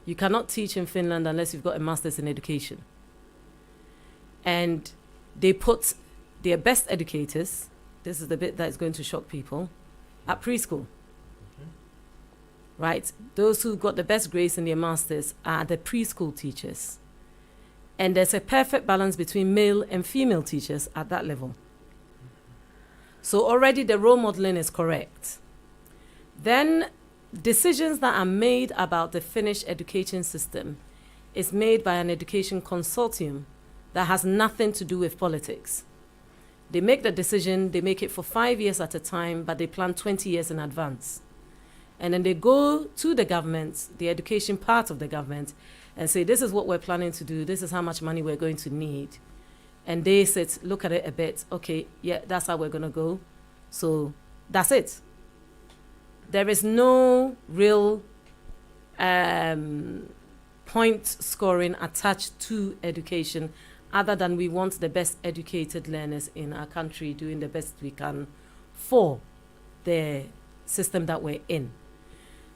You cannot teach in Finland unless you've got a master's in education. And they put their best educators, this is the bit that is going to shock people, at preschool. Right? Those who got the best grades in their masters are the preschool teachers. And there's a perfect balance between male and female teachers at that level. So already the role modeling is correct. Then decisions that are made about the Finnish education system is made by an education consortium that has nothing to do with politics. They make the decision, they make it for 5 years at a time, but they plan 20 years in advance. And then they go to the government, the education part of the government, and say, this is what we're planning to do, this is how much money we're going to need. And they sit, look at it a bit, okay, yeah, that's how we're going to go. So that's it. There is no real point scoring attached to education other than we want the best educated learners in our country doing the best we can for the system that we're in.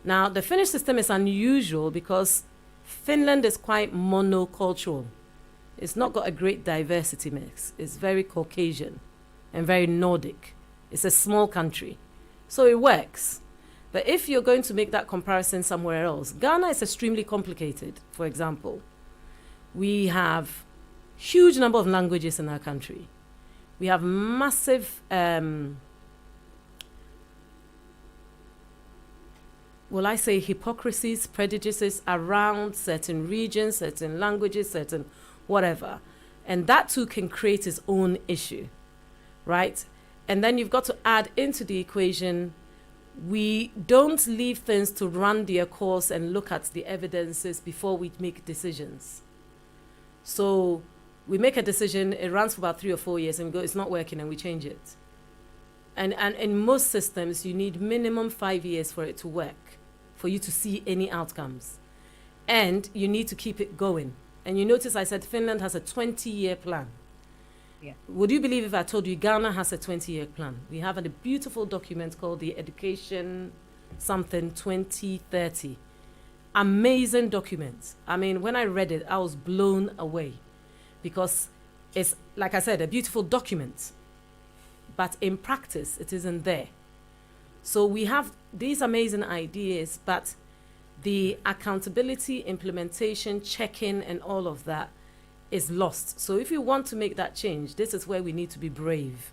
Now, the Finnish system is unusual because Finland is quite monocultural. It's not got a great diversity mix. It's very Caucasian and very Nordic. It's a small country. So it works. But if you're going to make that comparison somewhere else, Ghana is extremely complicated, for example. We have huge number of languages in our country. We have massive, hypocrisies, prejudices around certain regions, certain languages, certain whatever. And that too can create its own issue, right? And then you've got to add into the equation, we don't leave things to run their course and look at the evidences before we make decisions. So we make a decision, it runs for about 3 or 4 years and we go, it's not working, and we change it. And in most systems, you need minimum 5 years for it to work, for you to see any outcomes. And you need to keep it going. And you notice I said Finland has a 20-year plan. Yeah. Would you believe if I told you Ghana has a 20-year plan? We have a beautiful document called the Education Something 2030. Amazing document. I mean, when I read it, I was blown away because it's, like I said, a beautiful document. But in practice, it isn't there. So we have these amazing ideas, but the accountability, implementation, check-in, and all of that is lost. So if you want to make that change, this is where we need to be brave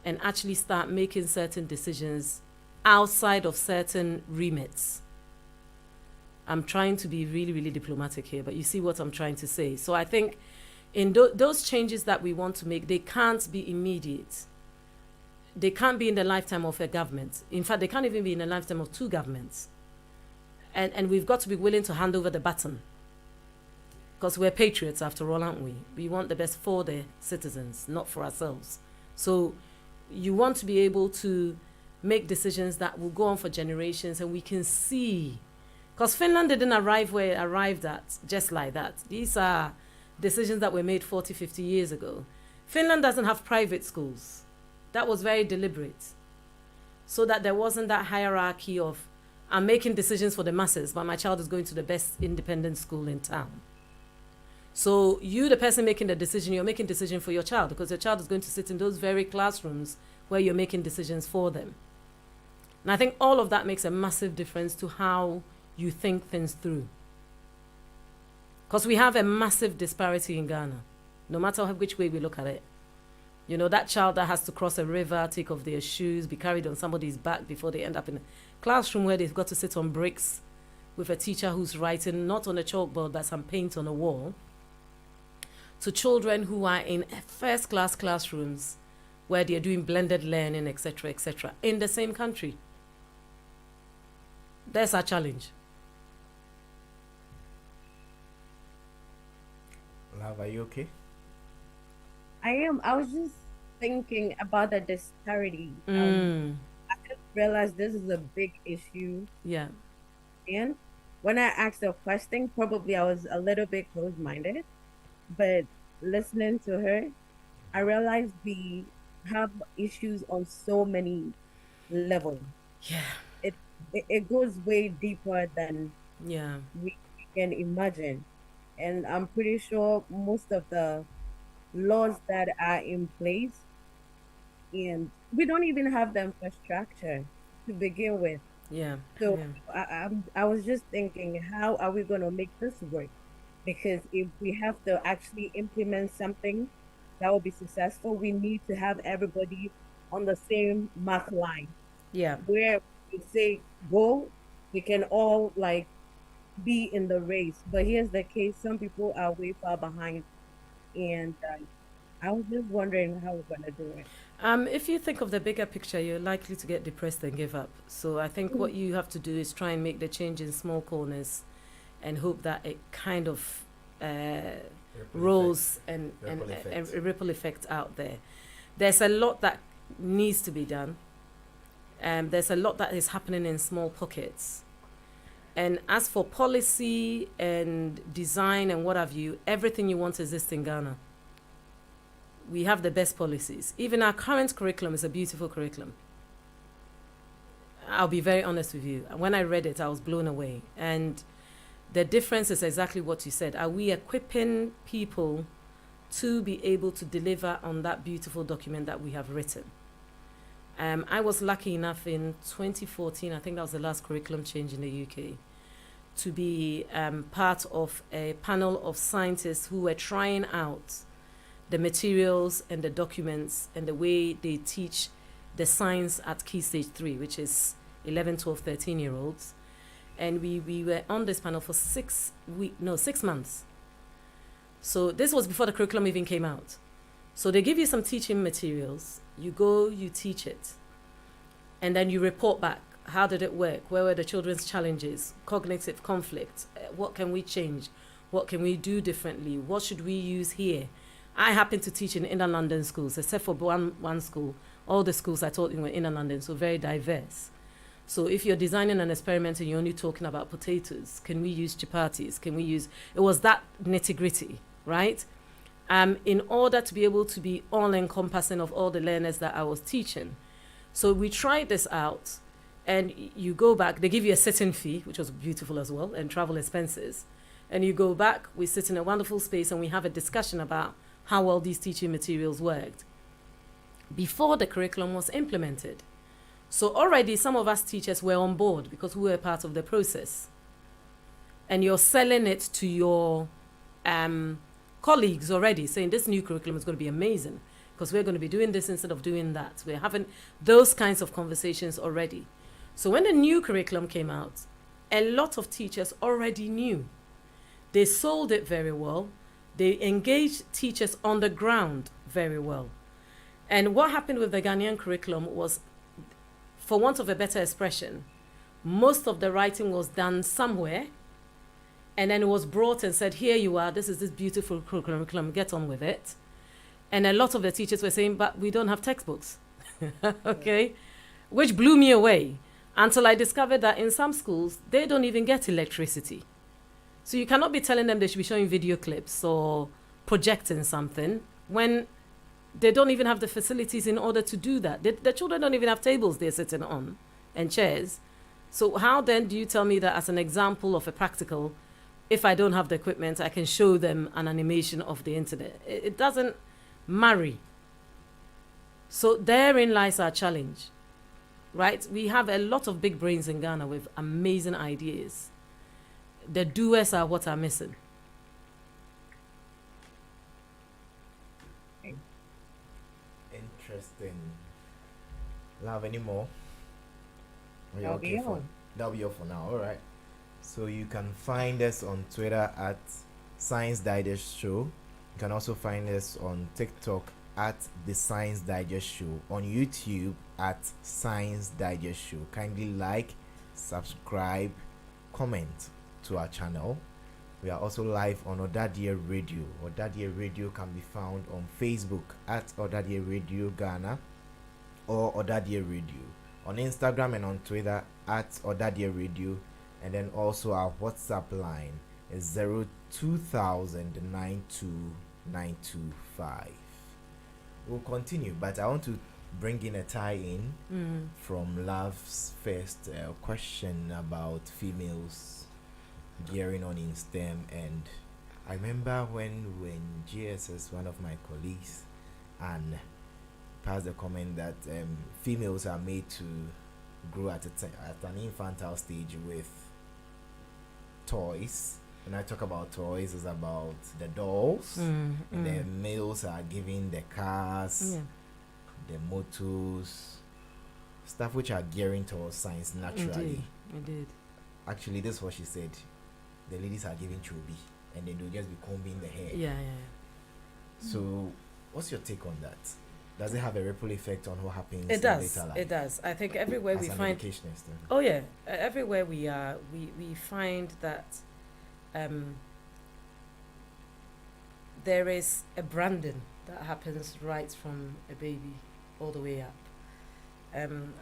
and actually start making certain decisions outside of certain remits. I'm trying to be really, really diplomatic here, but you see what I'm trying to say. So I think in those changes that we want to make, they can't be immediate. They can't be in the lifetime of a government. In fact, they can't even be in the lifetime of 2 governments. And we've got to be willing to hand over the baton. Because we're patriots after all, aren't we? We want the best for the citizens, not for ourselves. So you want to be able to make decisions that will go on for generations and we can see. Because Finland didn't arrive where it arrived at just like that. These are decisions that were made 40, 50 years ago. Finland doesn't have private schools. That was very deliberate. So that there wasn't that hierarchy of, I'm making decisions for the masses, but my child is going to the best independent school in town. So you, the person making the decision, you're making decision for your child because your child is going to sit in those very classrooms where you're making decisions for them. And I think all of that makes a massive difference to how you think things through. Because we have a massive disparity in Ghana, no matter which way we look at it. You know, that child that has to cross a river, take off their shoes, be carried on somebody's back before they end up in a classroom where they've got to sit on bricks with a teacher who's writing not on a chalkboard but some paint on a wall, to children who are in first-class classrooms where they're doing blended learning, etc., in the same country. That's our challenge. Love, are you okay? I am. I was just thinking about the disparity. I just realized this is a big issue. Yeah. And when I asked the question, probably I was a little bit closed-minded, but listening to her, I realized we have issues on so many levels. Yeah. It goes way deeper than Yeah. we can imagine. And I'm pretty sure most of the laws that are in place, and we don't even have the infrastructure to begin with. Yeah. So Yeah. I was just thinking, how are we going to make this work? Because if we have to actually implement something that will be successful, we need to have everybody on the same math line. Yeah. Where we say go, we can all like be in the race. But here's the case: some people are way far behind, and I was just wondering how we're gonna do it. If you think of the bigger picture, you're likely to get depressed and give up. So I think what you have to do is try and make the change in small corners and hope that it kind of rolls and a ripple effect out there. There's a lot that needs to be done. There's a lot that is happening in small pockets. And as for policy and design and what have you, everything you want exists in Ghana. We have the best policies. Even our current curriculum is a beautiful curriculum. I'll be very honest with you. When I read it, I was blown away. And the difference is exactly what you said. Are we equipping people to be able to deliver on that beautiful document that we have written? I was lucky enough in 2014, I think that was the last curriculum change in the UK, to be part of a panel of scientists who were trying out the materials and the documents and the way they teach the science at Key Stage 3, which is 11, 12, 13-year-olds. And we were on this panel for 6 months. So this was before the curriculum even came out. So they give you some teaching materials. You go, you teach it. And then you report back. How did it work? Where were the children's challenges? Cognitive conflict? What can we change? What can we do differently? What should we use here? I happen to teach in inner London schools, except for one school. All the schools I taught in were inner London, so very diverse. So if you're designing an experiment and you're only talking about potatoes, can we use chapatis? It was that nitty-gritty, right? In order to be able to be all-encompassing of all the learners that I was teaching. So we tried this out, and you go back, they give you a sit-in fee, which was beautiful as well, and travel expenses. And you go back, we sit in a wonderful space, and we have a discussion about how well these teaching materials worked before the curriculum was implemented. So already some of us teachers were on board because we were part of the process. And you're selling it to your colleagues already, saying this new curriculum is going to be amazing because we're going to be doing this instead of doing that. We're having those kinds of conversations already. So when the new curriculum came out, a lot of teachers already knew. They sold it very well. They engaged teachers on the ground very well. And what happened with the Ghanaian curriculum was, for want of a better expression, most of the writing was done somewhere, and then it was brought and said, here you are, this is this beautiful curriculum, get on with it. And a lot of the teachers were saying, but we don't have textbooks, okay? Which blew me away until I discovered that in some schools, they don't even get electricity. So you cannot be telling them they should be showing video clips or projecting something when they don't even have the facilities in order to do that. The children don't even have tables they're sitting on and chairs. So how then do you tell me that as an example of a practical, if I don't have the equipment, I can show them an animation of the internet? It doesn't marry. So therein lies our challenge, right? We have a lot of big brains in Ghana with amazing ideas. The doers are what are missing. Interesting. Love, any more? That'll be all. That'll be all for now. All right. So you can find us on Twitter at Science Digest Show. You can also find us on TikTok at The Science Digest Show. On YouTube at Science Digest Show. Kindly like, subscribe, comment to our channel, We are also live on ỌDADEƐ Radio. ỌDADEƐ Radio can be found on Facebook at ỌDADEƐ Radio Ghana or ỌDADEƐ Radio. On Instagram and on Twitter at ỌDADEƐ Radio. And then also our WhatsApp line is 02,092,925. We'll continue, but I want to bring in a tie-in from Love's first question about females gearing on in STEM. And I remember when GSS, one of my colleagues, and passed the comment that females are made to grow at an infantile stage with toys. When I talk about toys, it's about the dolls, and the males are giving the cars, the motors, stuff which are gearing towards science naturally. Indeed. Actually, this is what she said. The ladies are giving chobi, and then they'll just be combing the hair. Yeah. So, what's your take on that? Does it have a ripple effect on what happens It does. later life? It does. I think everywhere As we an find. educationist, Oh yeah, everywhere we are, we find that there is a branding that happens right from a baby all the way up.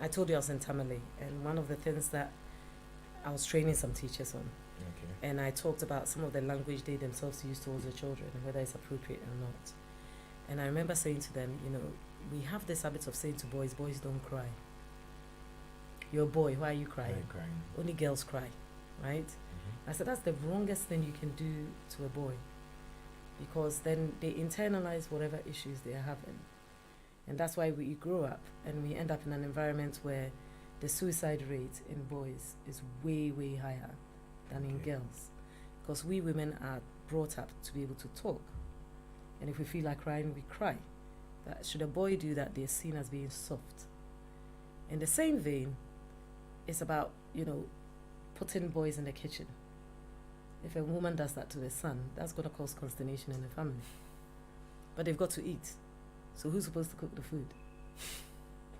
I told you I was in Tamale, and one of the things that I was training some teachers on, and I talked about some of the language they themselves use towards the children, and whether it's appropriate or not. And I remember saying to them, we have this habit of saying to boys don't cry. You're a boy, why are you crying? Only girls cry, right? I said, that's the wrongest thing you can do to a boy, because then they internalize whatever issues they are having. And that's why we grow up and we end up in an environment where the suicide rate in boys is way, way higher than in girls. Because we women are brought up to be able to talk. And if we feel like crying, we cry. That should a boy do that, they're seen as being soft. In the same vein, it's about, putting boys in the kitchen. If a woman does that to the son, that's going to cause consternation in the family. But they've got to eat. So who's supposed to cook the food?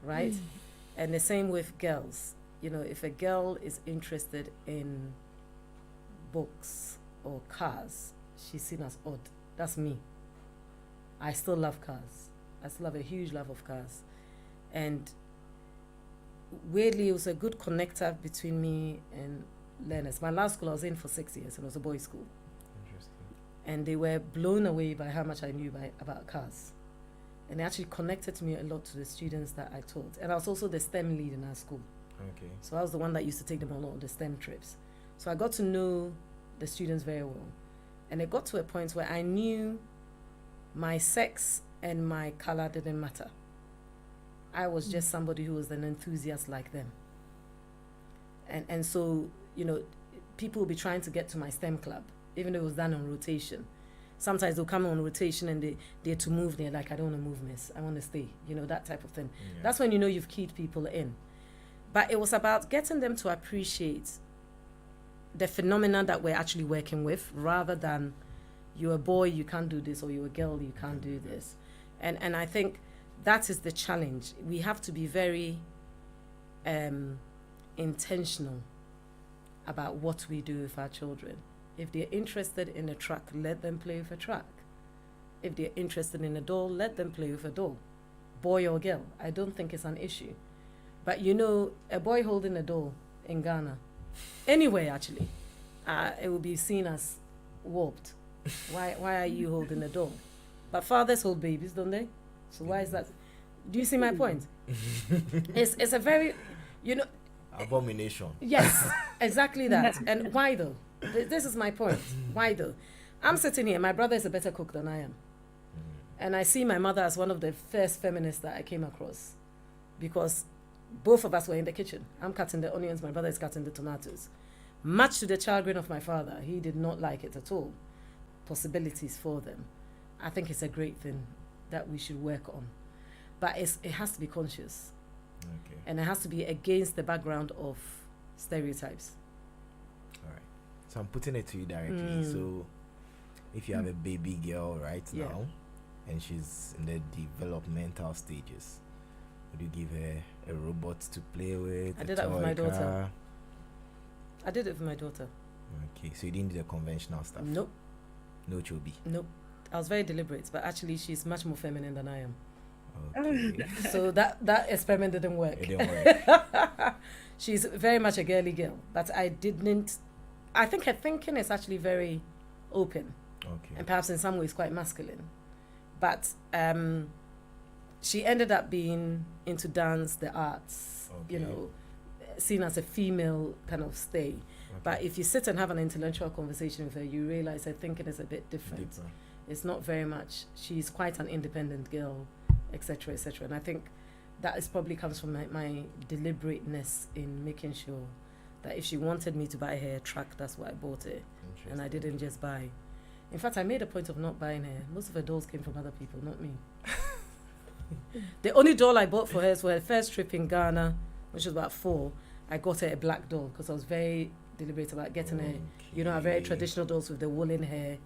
Right? And the same with girls. If a girl is interested in books or cars, she's seen as odd. That's me. I still love cars. I still have a huge love of cars. And weirdly, it was a good connector between me and learners. My last school I was in for 6 years, and it was a boys' school. Interesting. And they were blown away by how much I knew about cars. And they actually connected me a lot to the students that I taught. And I was also the STEM lead in our school. Okay. So I was the one that used to take them on all the STEM trips. So I got to know the students very well. And it got to a point where I knew my sex and my color didn't matter. I was just somebody who was an enthusiast like them. And so, people will be trying to get to my STEM club, even though it was done on rotation. Sometimes they'll come on rotation and they're to move. They're like, I don't want to move, miss. I want to stay. That type of thing. Yeah. That's when you've keyed people in. But it was about getting them to appreciate the phenomenon that we're actually working with, rather than you're a boy, you can't do this, or you're a girl, you can't do this. And I think that is the challenge. We have to be very intentional about what we do with our children. If they're interested in a truck, let them play with a truck. If they're interested in a doll, let them play with a doll. Boy or girl, I don't think it's an issue. But a boy holding a doll in Ghana, anywhere actually, it will be seen as warped. Why are you holding a doll? But fathers hold babies, don't they? So why is that? Do you see my point? It's a very, abomination. Yes, exactly that. And why though? This is my point. Why though? I'm sitting here, my brother is a better cook than I am. And I see my mother as one of the first feminists that I came across, because both of us were in the kitchen. I'm cutting the onions, my brother is cutting the tomatoes. Much to the chagrin of my father, he did not like it at all. Possibilities for them. I think it's a great thing that we should work on. But it has to be conscious. Okay. And it has to be against the background of stereotypes. All right. So I'm putting it to you directly. So if you have a baby girl right now, and she's in the developmental stages, would you give her a robot to play with? I did that with my daughter. I did it with my daughter. Okay, so you didn't do the conventional stuff? Nope. No chobi? Nope. I was very deliberate, but actually she's much more feminine than I am. Okay. So that experiment didn't work. It didn't work. She's very much a girly girl, but I think her thinking is actually very open. Okay. And perhaps in some ways quite masculine. But she ended up being into dance, the arts, you know, seen as a female kind of stay. Okay. But if you sit and have an intellectual conversation with her, you realize her thinking is a bit different. Deeper. It's not very much. She's quite an independent girl, etc., etc. And I think that is probably comes from my deliberateness in making sure that if she wanted me to buy her a truck, that's what I bought her. And I didn't just buy. In fact, I made a point of not buying her. Most of her dolls came from other people, not me. The only doll I bought for her is for her first trip in Ghana, which was about 4. I got her a black doll because I was very deliberate about getting her, you know, a very traditional dolls with the woolen hair.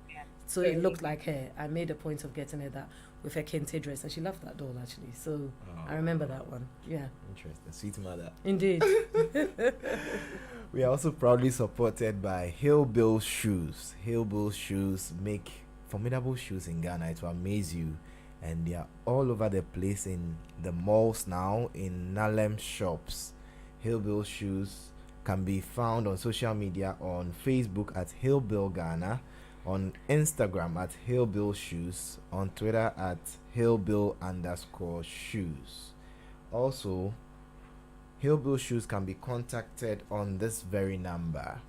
So it looked like her. I made a point of getting her that with her kente dress, and she loved that doll actually. So I remember that one. Yeah. Interesting. Sweet mother. Indeed. We are also proudly supported by Hillbill Shoes. Hillbill Shoes make formidable shoes in Ghana. It will amaze you. And they are all over the place in the malls now, in Nalem shops. Hillbill Shoes can be found on social media, on Facebook at Hillbill Ghana, on Instagram at Hillbill Shoes, on Twitter at Hillbill_shoes. Also, Hillbill Shoes can be contacted on this very number,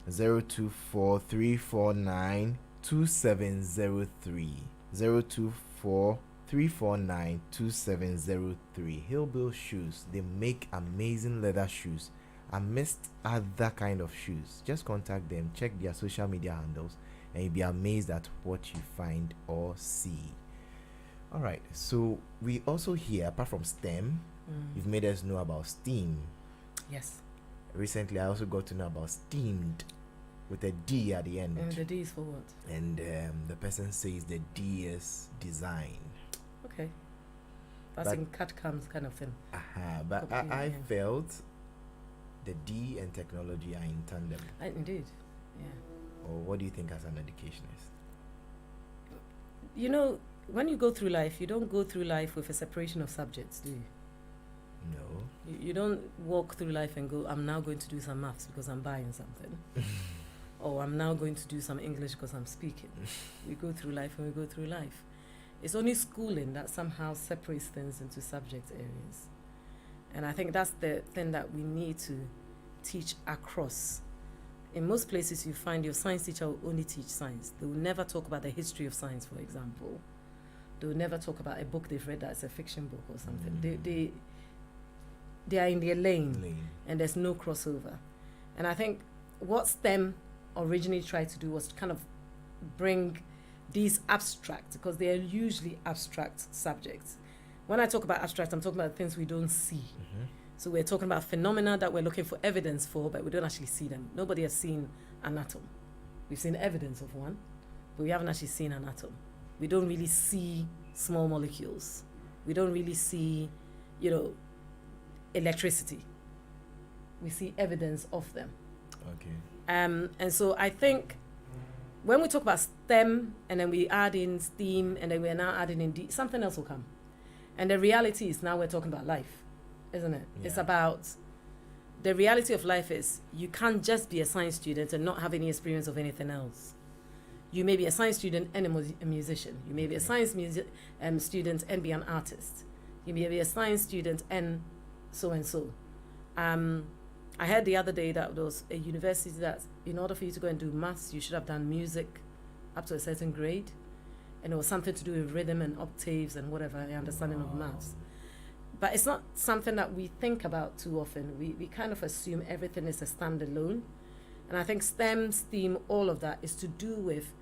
024-349-2703. 024-349-2703. Hillbill Shoes, they make amazing leather shoes amidst other kind of shoes. Just contact them, check their social media handles, and you'll be amazed at what you find or see. All right, so we also hear, apart from STEM, you've made us know about STEAM. Yes. Recently, I also got to know about STEAMED with a D at the end. And the D is for what? And the person says the D is design. Okay. That's in CAD/CAMs kind of thing. But I felt the D and technology are in tandem. Indeed, yeah. Or what do you think as an educationist? You know, when you go through life, you don't go through life with a separation of subjects, do you? No. You don't walk through life and go, I'm now going to do some maths because I'm buying something. Or I'm now going to do some English because I'm speaking. We go through life and we go through life. It's only schooling that somehow separates things into subject areas. And I think that's the thing that we need to teach across. In most places, you find your science teacher will only teach science. They will never talk about the history of science, for example. They will never talk about a book they've read that's a fiction book or something. They are in their lane, and there's no crossover. And I think what STEM originally tried to do was to kind of bring these abstract, because they are usually abstract subjects. When I talk about abstract, I'm talking about things we don't see. So we're talking about phenomena that we're looking for evidence for, but we don't actually see them. Nobody has seen an atom. We've seen evidence of one, but we haven't actually seen an atom. We don't really see small molecules. We don't really see, you know, electricity. We see evidence of them. Okay. And so I think when we talk about STEM and then we add in STEAM and then we're now adding in D, something else will come. And the reality is now we're talking about life, isn't it? Yeah. It's about the reality of life is you can't just be a science student and not have any experience of anything else. You may be a science student and a musician. You may be a science student and be an artist. You may be a science student and so and so. I heard the other day that there was a university that in order for you to go and do maths, you should have done music up to a certain grade. And it was something to do with rhythm and octaves and whatever, understanding of maths. But it's not something that we think about too often. We kind of assume everything is a standalone. And I think STEM, STEAM, all of that is to do with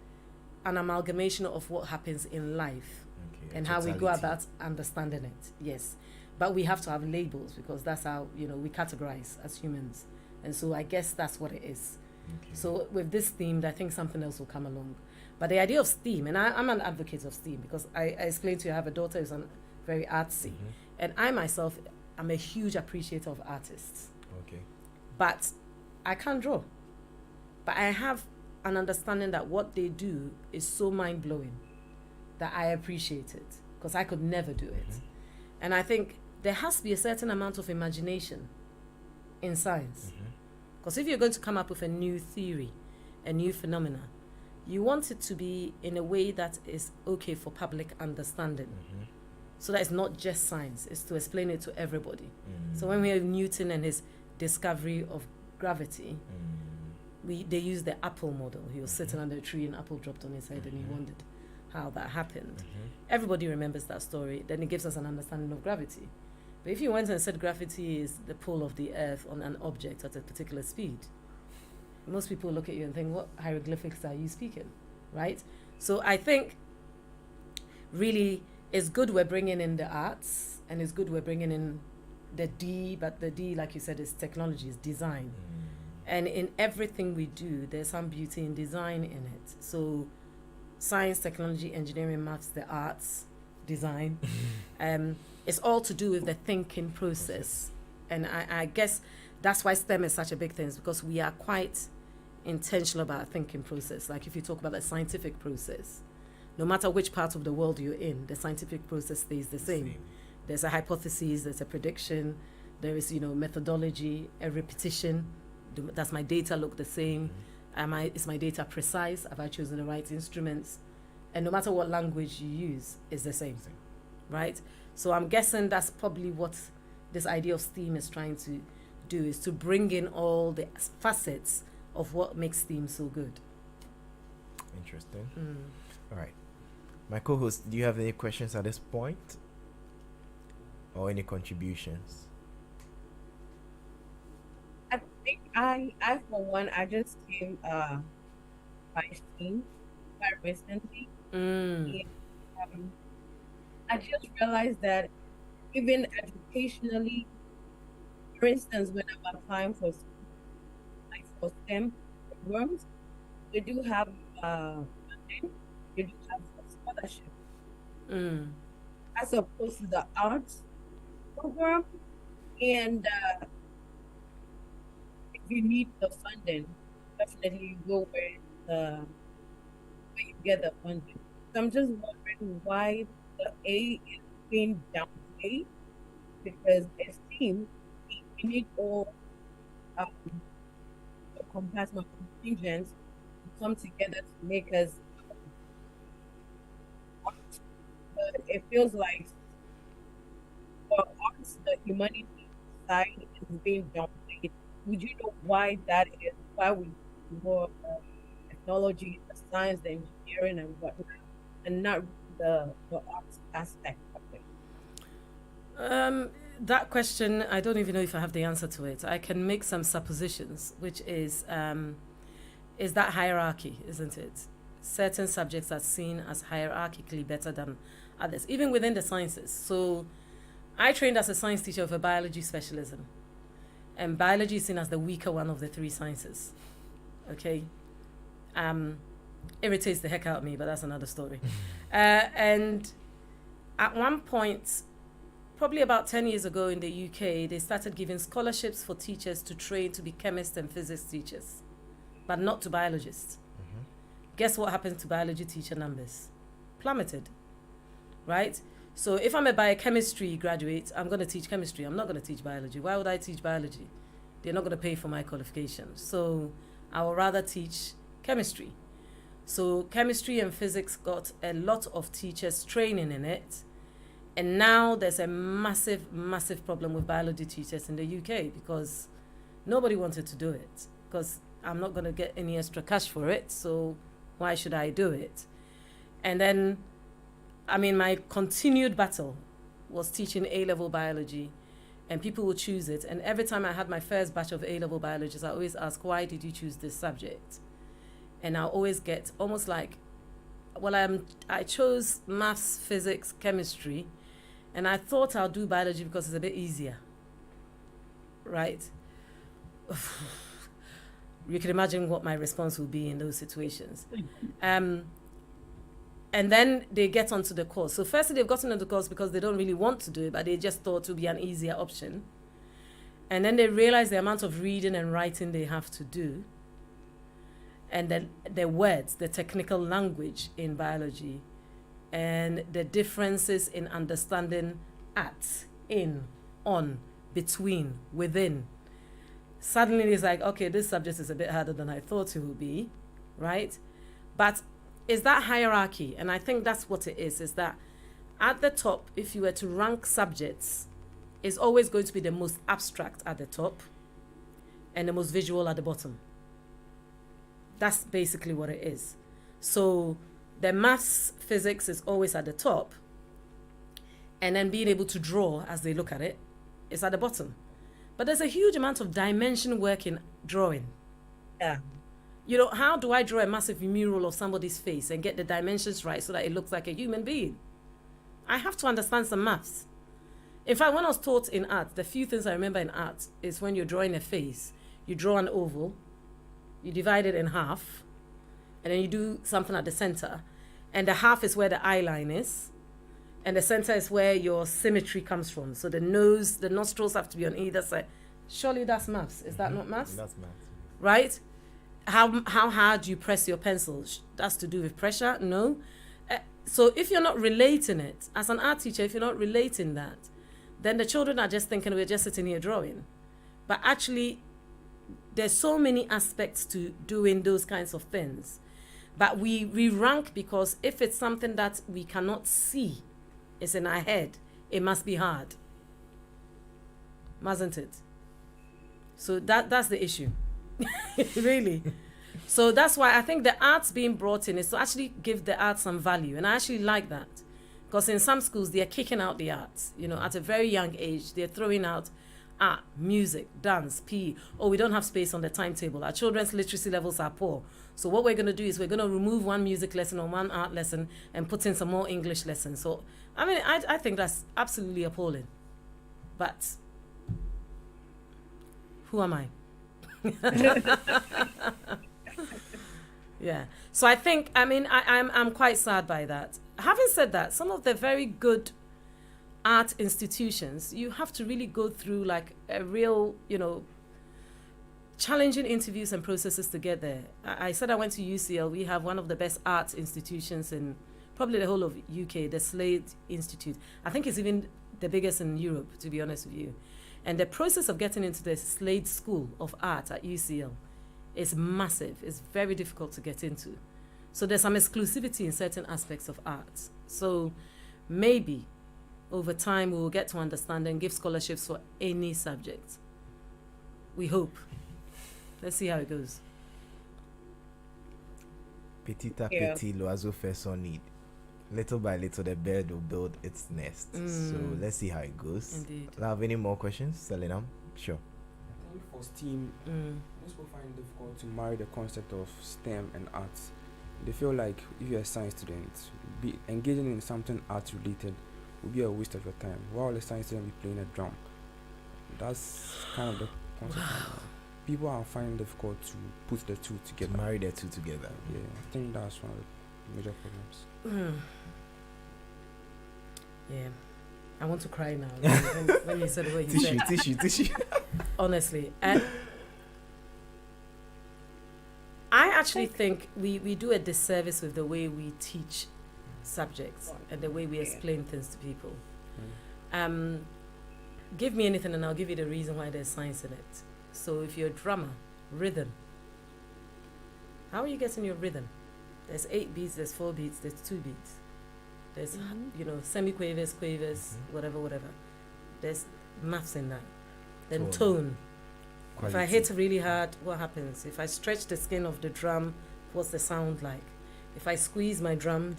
an amalgamation of what happens in life and how we go about understanding it. Yes. But we have to have labels because that's how, you know, we categorize as humans. And so I guess that's what it is. Okay. So with this theme, I think something else will come along. But the idea of STEAM, and I'm an advocate of STEAM because I explained to you I have a daughter who's very artsy. And I myself am a huge appreciator of artists. Okay. But I can't draw. But I have an understanding that what they do is so mind-blowing that I appreciate it, because I could never do it. And I think there has to be a certain amount of imagination in science. Because if you're going to come up with a new theory, a new phenomena, you want it to be in a way that is okay for public understanding. So that it's not just science, it's to explain it to everybody. So when we have Newton and his discovery of gravity, they used the apple model. He was sitting under a tree, an apple dropped on his head, and he wondered how that happened. Everybody remembers that story. Then it gives us an understanding of gravity. But if you went and said gravity is the pull of the earth on an object at a particular speed, most people look at you and think, what hieroglyphics are you speaking, right? So I think really it's good we're bringing in the arts, and it's good we're bringing in the D, but the D, like you said, is technology, is design. And in everything we do, there's some beauty in design in it. So science, technology, engineering, maths, the arts, design, it's all to do with the thinking process. And I guess that's why STEM is such a big thing, is because we are quite intentional about our thinking process. Like if you talk about the scientific process, no matter which part of the world you're in, the scientific process stays the same. There's a hypothesis, there's a prediction, there is, methodology, a repetition. Does my data look the same? Is my data precise? Have I chosen the right instruments? And no matter what language you use, it's the same thing, right? So I'm guessing that's probably what this idea of STEAM is trying to do, is to bring in all the facets of what makes STEAM so good. Interesting. All right. My co-host, do you have any questions at this point? Or any contributions? I think I for one, I just came by STEAM quite recently. And, I just realized that even educationally, for instance, when I'm applying for STEM programs, they do have funding, they do have scholarship, as opposed to the arts program. And if you need the funding, definitely you go where you get the funding. So I'm just wondering why the A is being downplayed, because as team, we need all the compassion contingents to come together to make us art. But it feels like for arts, the humanity side is being downplayed. Would you know why that is? Why we more technology, the science, the engineering, and whatnot, and not the arts aspect of it? That question, I don't even know if I have the answer to it. I can make some suppositions, which is that hierarchy, isn't it? Certain subjects are seen as hierarchically better than others, even within the sciences. So I trained as a science teacher with a biology specialism, and biology is seen as the weaker one of the three sciences. Okay? Irritates the heck out of me, but that's another story. And at one point, probably about 10 years ago in the UK, they started giving scholarships for teachers to train to be chemists and physics teachers, but not to biologists. Guess what happened to biology teacher numbers? Plummeted, right? So if I'm a biochemistry graduate, I'm going to teach chemistry. I'm not going to teach biology. Why would I teach biology? They're not going to pay for my qualifications. So I would rather teach chemistry. So chemistry and physics got a lot of teachers training in it. And now there's a massive, massive problem with biology teachers in the UK because nobody wanted to do it, because I'm not going to get any extra cash for it, so why should I do it? And then, my continued battle was teaching A-level biology, and people would choose it. And every time I had my first batch of A-level biologists, I always ask, why did you choose this subject? And I always get almost like, well, I chose maths, physics, chemistry, and I thought I'll do biology because it's a bit easier, right? You can imagine what my response would be in those situations. And then they get onto the course. So firstly, they've gotten onto the course because they don't really want to do it, but they just thought it would be an easier option. And then they realize the amount of reading and writing they have to do. and then the words, the technical language in biology, and the differences in understanding at, in, on, between, within. Suddenly it's like, okay, this subject is a bit harder than I thought it would be, right? But is that hierarchy? And I think that's what it is that at the top, if you were to rank subjects, it's always going to be the most abstract at the top and the most visual at the bottom. That's basically what it is. So the maths, physics is always at the top, and then being able to draw as they look at it is at the bottom. But there's a huge amount of dimension work in drawing. Yeah. You know, how do I draw a massive mural of somebody's face and get the dimensions right so that it looks like a human being? I have to understand some maths. In fact, when I was taught in art, the few things I remember in art is when you're drawing a face, you draw an oval, you divide it in half, and then you do something at the center. And the half is where the eye line is, and the center is where your symmetry comes from. So the nose, the nostrils have to be on either side. Surely that's maths. Is that not maths? That's maths. Right? How hard you press your pencil. That's to do with pressure? No. So if you're not relating it, as an art teacher, if you're not relating that, then the children are just thinking we're just sitting here drawing. But actually, there's so many aspects to doing those kinds of things. But we rank because if it's something that we cannot see, it's in our head, it must be hard. Mustn't it? So that's the issue. Really. So that's why I think the arts being brought in is to actually give the arts some value. And I actually like that. Because in some schools, they're kicking out the arts. You know, at a very young age, they're throwing out art, music, dance, PE. Oh, we don't have space on the timetable. Our children's literacy levels are poor. So what we're going to do is we're going to remove one music lesson or one art lesson and put in some more English lessons. So, I mean, I think that's absolutely appalling. But who am I? Yeah. So I think, I mean, I'm quite sad by that. Having said that, some of the very good art institutions, you have to really go through like a real, you know, challenging interviews and processes to get there. I said I went to UCL. We have one of the best arts institutions in probably the whole of UK, the Slade Institute. I think it's even the biggest in Europe, to be honest with you. And the process of getting into the Slade School of Art at UCL is massive. It's very difficult to get into. So there's some exclusivity in certain aspects of art. So maybe over time we will get to understand and give scholarships for any subject. We hope. Let's see how it goes. Petit à petit, l'oiseau fait son nid. Little by little, the bird will build its nest. So let's see how it goes. Indeed. Have any more questions, Selena? Sure. I think for STEAM, most people find it difficult to marry the concept of STEM and arts. They feel like if you're a science student, engaging in something art related would be a waste of your time, while a science student be playing a drum. That's kind of the concept. People are finding it difficult to put the two together. To marry the two together. Yeah, I think that's one of the major problems. Yeah. I want to cry now when you said what you said. Tissue. Honestly. And I actually think we do a disservice with the way we teach subjects and the way we explain things to people. Give me anything and I'll give you the reason why there's science in it. So if you're a drummer, rhythm. How are you getting your rhythm? There's 8 beats, there's 4 beats, there's 2 beats. There's, you know, semi-quavers, quavers, whatever. There's maths in that. Then tone. If I hit really hard, what happens? If I stretch the skin of the drum, what's the sound like? If I squeeze my drum,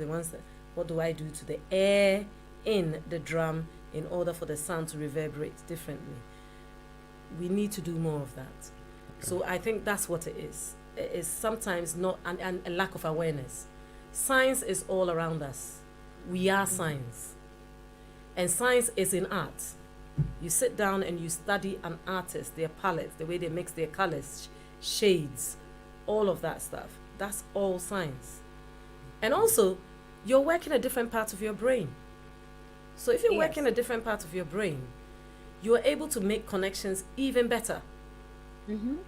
what do I do to the air in the drum in order for the sound to reverberate differently? We need to do more of that. Okay. So I think that's what it is. It is sometimes not, and a lack of awareness. Science is all around us. We are science. And science is in art. You sit down and you study an artist, their palettes, the way they mix their colors, shades, all of that stuff. That's all science. And also, you're working a different part of your brain. So if you're working a different part of your brain, you are able to make connections even better.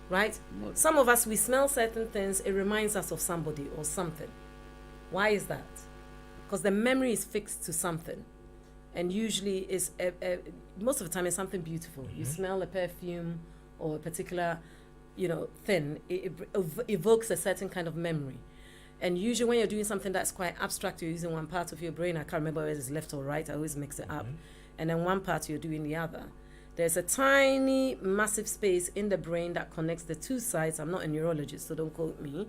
right? Some of us, we smell certain things, it reminds us of somebody or something. Why is that? Because the memory is fixed to something. And usually is most of the time it's something beautiful. You smell a perfume or a particular, thing. It evokes a certain kind of memory. And usually when you're doing something that's quite abstract, you're using one part of your brain. I can't remember whether it's left or right. I always mix it up. And then one part you're doing the other. There's a tiny, massive space in the brain that connects the two sides. I'm not a neurologist, so don't quote me.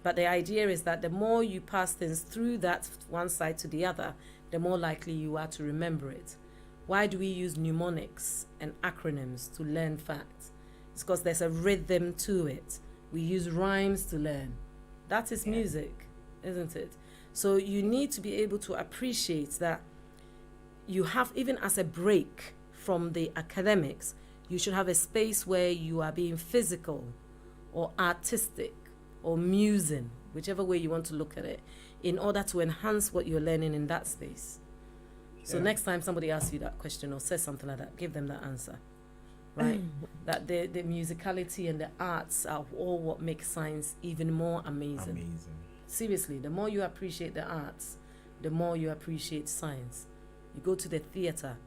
But the idea is that the more you pass things through that one side to the other, the more likely you are to remember it. Why do we use mnemonics and acronyms to learn facts? It's because there's a rhythm to it. We use rhymes to learn. That is music, isn't it? So you need to be able to appreciate that you have, even as a break from the academics, you should have a space where you are being physical or artistic or musing, whichever way you want to look at it, in order to enhance what you're learning in that space. So next time somebody asks you that question or says something like that, give them that answer, right? That the musicality and the arts are all what makes science even more amazing. Seriously, the more you appreciate the arts, the more you appreciate science. You go to the theater,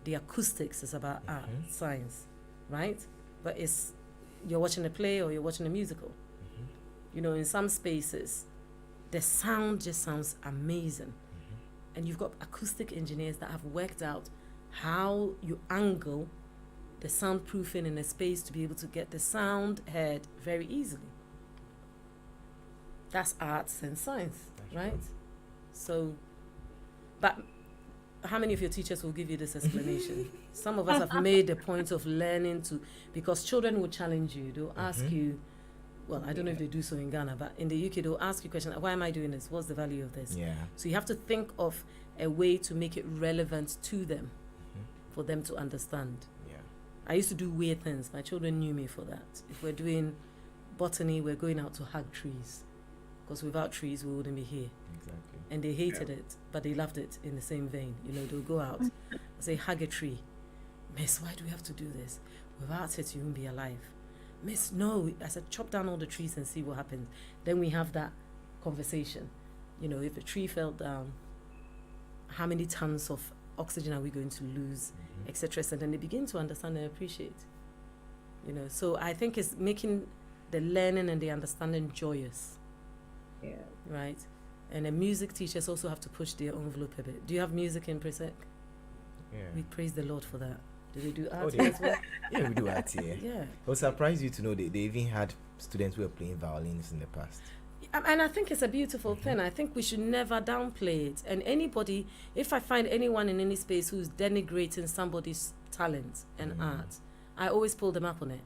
the acoustics is about art, science, right? But you're watching a play or you're watching a musical. In some spaces, the sound just sounds amazing. And you've got acoustic engineers that have worked out how you angle the soundproofing in a space to be able to get the sound heard very easily. That's arts and science, right? So, but how many of your teachers will give you this explanation? Some of us have made a point of learning because children will challenge you. They'll ask you, well, I don't know if they do so in Ghana, but in the UK, they'll ask you questions, why am I doing this? What's the value of this? So you have to think of a way to make it relevant to them, for them to understand. I used to do weird things. My children knew me for that. If we're doing botany, we're going out to hug trees. Because without trees, we wouldn't be here. Exactly. And they hated it, but they loved it in the same vein. They'll go out and say, hug a tree. Miss, why do we have to do this? Without it, you won't be alive. Miss, no. I said, chop down all the trees and see what happens. Then we have that conversation. If a tree fell down, how many tons of oxygen are we going to lose, etc. And then they begin to understand and appreciate. So I think it's making the learning and the understanding joyous. Right? And the music teachers also have to push their envelope a bit. Do you have music in Presec? We praise the Lord for that. Do they do art here as well? Yeah, we do art here. Yeah. It will surprise you to know they even had students who were playing violins in the past. And I think it's a beautiful thing. I think we should never downplay it. And anybody, if I find anyone in any space who's denigrating somebody's talent and art, I always pull them up on it.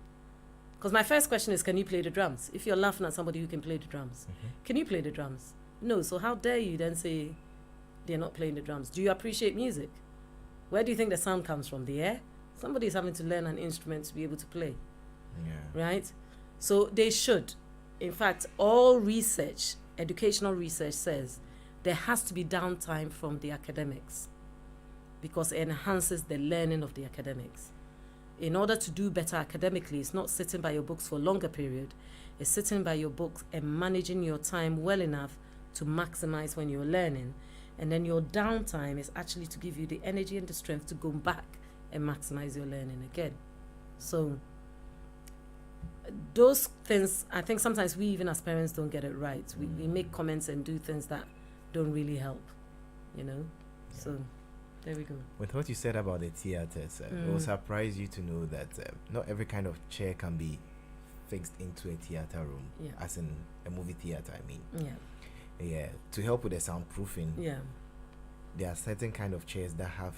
Because my first question is, can you play the drums? If you're laughing at somebody who can play the drums, can you play the drums? No, so how dare you then say they're not playing the drums? Do you appreciate music? Where do you think the sound comes from? The air? Somebody's having to learn an instrument to be able to play. Right? So they should. In fact, all research, educational research says there has to be downtime from the academics because it enhances the learning of the academics. In order to do better academically, it's not sitting by your books for a longer period. It's sitting by your books and managing your time well enough to maximize when you're learning. And then your downtime is actually to give you the energy and the strength to go back and maximize your learning again. So those things, I think sometimes we even as parents don't get it right. We make comments and do things that don't really help, So there we go. With what you said about the theaters, it will surprise you to know that not every kind of chair can be fixed into a theater room, as in a movie theater, I mean. Yeah, to help with the soundproofing, there are certain kind of chairs that have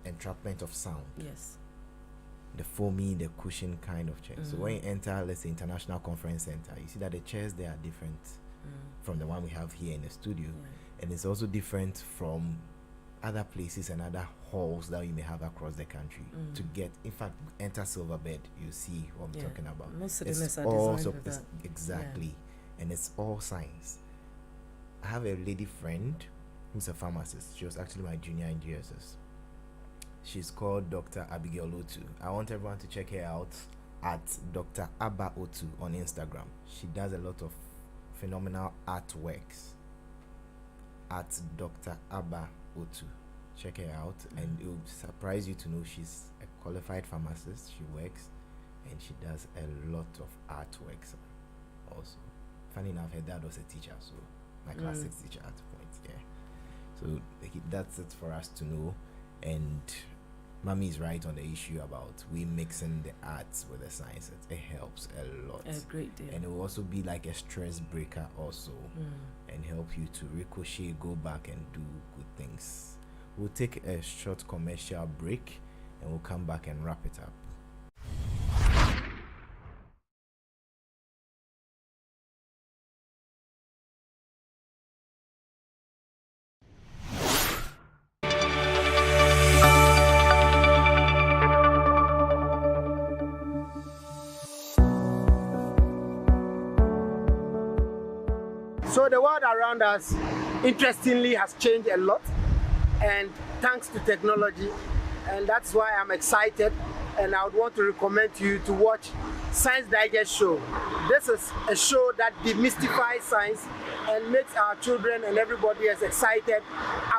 entrapment of sound. Yes. The foamy, the cushion kind of chair. So when you enter, let's say, International Conference Center, you see that the chairs there are different from the one we have here in the studio. And it's also different from other places and other halls that you may have across the country. To get, in fact, enter Silverbed, you see what I'm talking about. Most of them are designed for that. Exactly. And it's all science. I have a lady friend who's a pharmacist. She was actually my junior in GSS. She's called Dr. Abigail Lotu. I want everyone to check her out at Dr. Abba Otu on Instagram. She does a lot of phenomenal artworks. At Dr. Abba Otu. Check her out, and it will surprise you to know she's a qualified pharmacist. She works and she does a lot of artworks also. Funny enough, her dad was a teacher, so my class 6 teacher at points, yeah. So that's it for us to know. And Mommy is right on the issue about we mixing the arts with the science. It helps a lot. A great deal. And it will also be like a stress breaker also, and help you to ricochet, go back and do good things. We'll take a short commercial break and we'll come back and wrap it up. So the world around us, interestingly, has changed a lot, and thanks to technology, and that's why I'm excited, and I would want to recommend you to watch Science Digest show. This is a show that demystifies science and makes our children and everybody as excited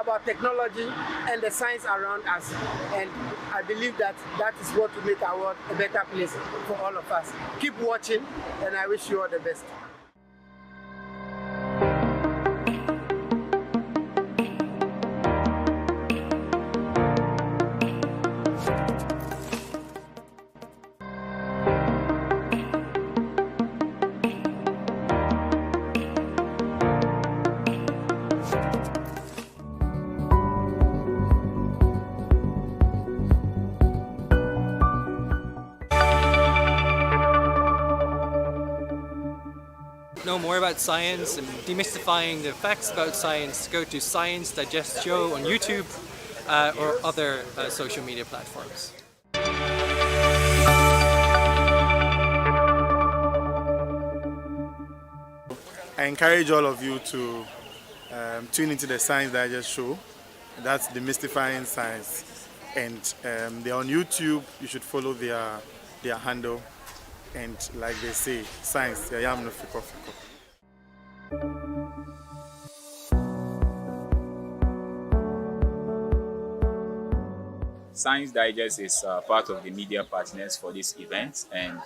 about technology and the science around us. And I believe that that is what will make our world a better place for all of us. Keep watching, and I wish you all the best. Know more about science and demystifying the facts about science, go to Science Digest Show on YouTube or other social media platforms. I encourage all of you to tune into the Science Digest Show. That's Demystifying Science, and they're on YouTube. You should follow their handle. And like they say, science, yam no fiko fiko. Science Digest is part of the media partners for this event, and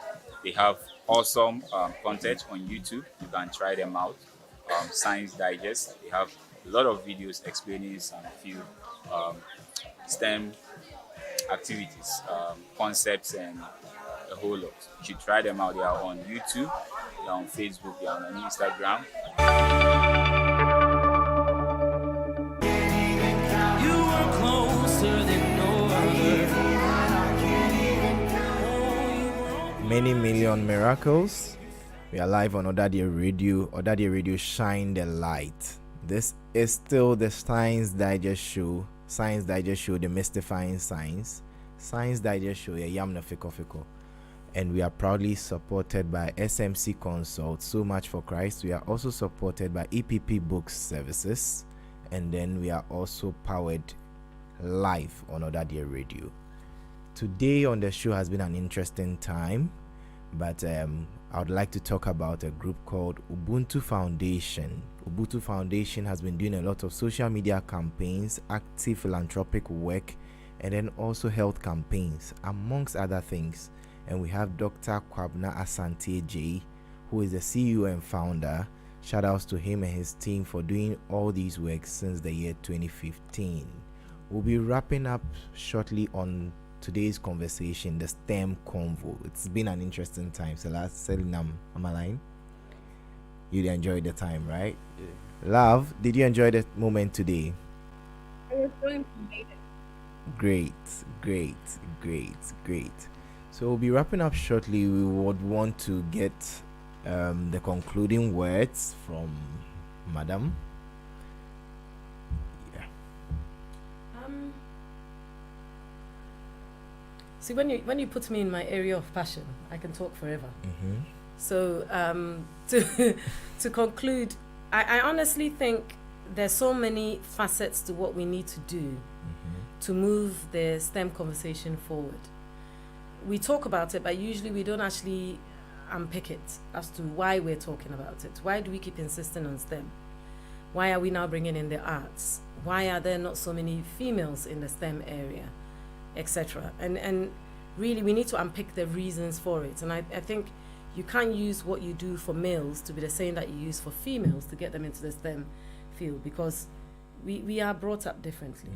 they have awesome content on YouTube. You can try them out. Science Digest, they have a lot of videos explaining some few STEM activities, concepts, and a whole lot. You should try them out. They are on YouTube, they are on Facebook, they are on Instagram. Many million miracles. We are live on ỌDADEƐ Radio. ỌDADEƐ Radio, shine the light. This is still the Science Digest Show. Science Digest Show, demystifying science. Science Digest Show, yamna fiko fiko. And we are proudly supported by SMC Consult, So Much for Christ. We are also supported by EPP Books Services, and then we are also powered live on ỌDADEƐ Radio. Today on the show has been an interesting time, but I would like to talk about a group called Ubuntu Foundation. Ubuntu Foundation has been doing a lot of social media campaigns, active philanthropic work, and then also health campaigns, amongst other things. And we have Dr. Kwabna Asante J, who is the CEO and founder. Shout outs to him and his team for doing all these works since the year 2015. We'll be wrapping up shortly on today's conversation, the STEM Convo. It's been an interesting time. So last Selinam Amaline, you enjoyed the time, right? Yeah. Love, did you enjoy the moment today? I was doing amazing. Great. So we'll be wrapping up shortly. We would want to get the concluding words from Madam. Yeah. See, when you put me in my area of passion, I can talk forever. Mm-hmm. So to conclude, I honestly think there's so many facets to what we need to do to move the STEM conversation forward. we talk about it, but usually we don't actually unpick it as to why we're talking about it. Why do we keep insisting on STEM? Why are we now bringing in the arts? Why are there not so many females in the STEM area, etc.? And really, we need to unpick the reasons for it. And I think you can't use what you do for males to be the same that you use for females to get them into the STEM field, because we are brought up differently,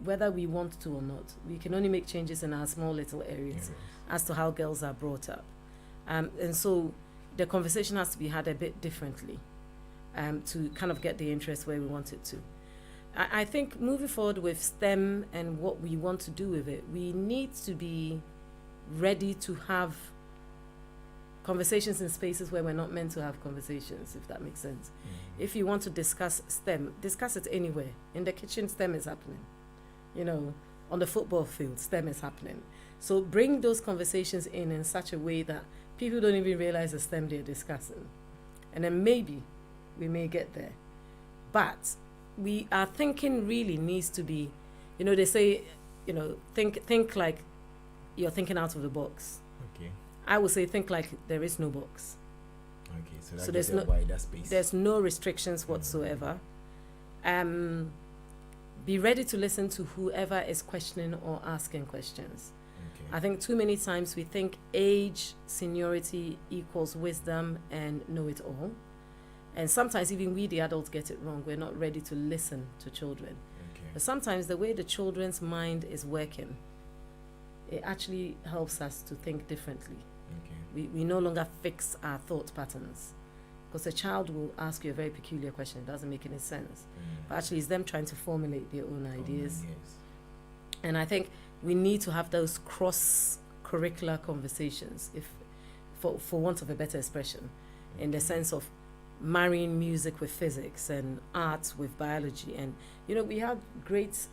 whether we want to or not. We can only make changes in our small little areas as to how girls are brought up. And so the conversation has to be had a bit differently to kind of get the interest where we want it to. I think moving forward with STEM and what we want to do with it, we need to be ready to have conversations in spaces where we're not meant to have conversations, if that makes sense. If you want to discuss STEM, discuss it anywhere. In the kitchen, STEM is happening. You know, on the football field, STEM is happening. So bring those conversations in such a way that people don't even realize the STEM they're discussing. And then maybe we may get there. But our thinking really needs to be, you know, they say, you know, think like you're thinking out of the box. Okay. I would say think like there is no box. Okay, so there's no wider space. There's no restrictions whatsoever. Be ready to listen to whoever is questioning or asking questions. I think too many times we think age, seniority equals wisdom and know it all. And sometimes even we, the adults, get it wrong. We're not ready to listen to children. But sometimes the way the children's mind is working, it actually helps us to think differently. We no longer fix our thought patterns. Because a child will ask you a very peculiar question. It doesn't make any sense. But actually it's them trying to formulate their own ideas. And I think we need to have those cross-curricular conversations, for want of a better expression, in the sense of marrying music with physics and art with biology. And, you know, we had great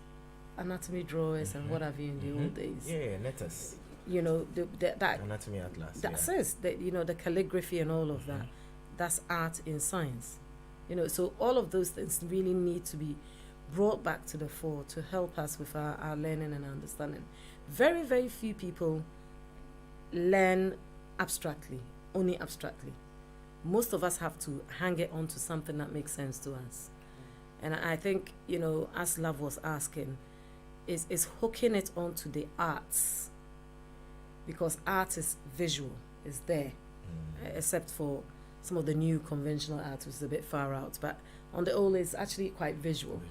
anatomy drawers and what have you in the old days. Yeah, letters. You know, that anatomy atlas. That says that, you know, the calligraphy and all of that, that's art in science. You know, so all of those things really need to be brought back to the fore to help us with our learning and understanding. Very, very few people learn abstractly, only abstractly. Most of us have to hang it on to something that makes sense to us. And I think, you know, as Love was asking, is hooking it onto the arts, because art is visual, is there, except for some of the new conventional art, which is a bit far out, but on the whole, it's actually quite visual.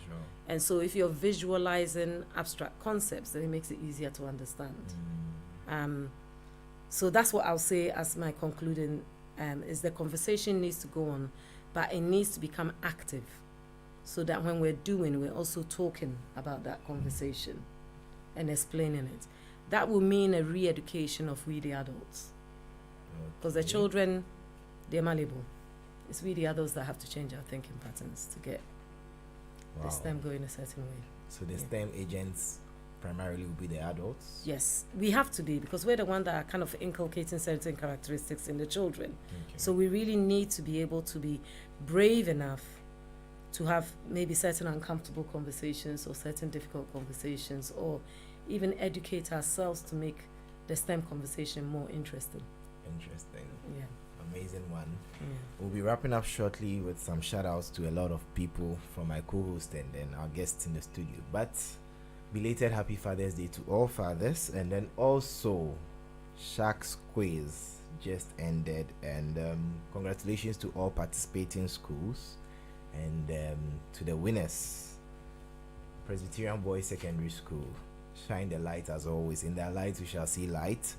And so if you're visualizing abstract concepts, then it makes it easier to understand. So that's what I'll say as my concluding, is the conversation needs to go on, but it needs to become active, so that when we're doing, we're also talking about that conversation and explaining it. That will mean a re-education of we the adults. Because the children, they're malleable. It's we the adults that have to change our thinking patterns to get the STEM going a certain way. So the STEM agents primarily will be the adults? Yes, we have to be, because we're the ones that are kind of inculcating certain characteristics in the children. So we really need to be able to be brave enough to have maybe certain uncomfortable conversations or certain difficult conversations, or even educate ourselves to make the STEM conversation more interesting. Interesting. Yeah. Amazing one. We'll be wrapping up shortly with some shout outs to a lot of people from my co-host and then our guests in the studio. But belated happy Father's Day to all fathers, and then also Sharks quiz just ended, and congratulations to all participating schools, and to the winners. Presbyterian Boys Secondary School, shine the light as always. In their light we shall see light.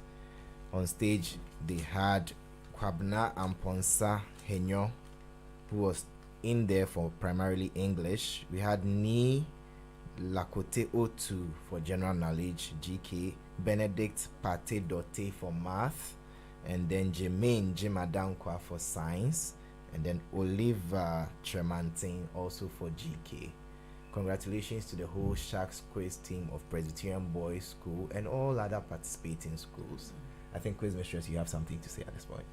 On stage they had Kwabna Amponsa Henyo, who was in there for primarily English. We had Ni Lakote O2 for general knowledge, GK, Benedict Pate Dote for math, and then Jermaine Jimadankwa for science, and then Oliver Tremantin also for GK. Congratulations to the whole Sharks Quiz team of Presbyterian Boys School and all other participating schools. I think, Quiz Mistress, you have something to say at this point.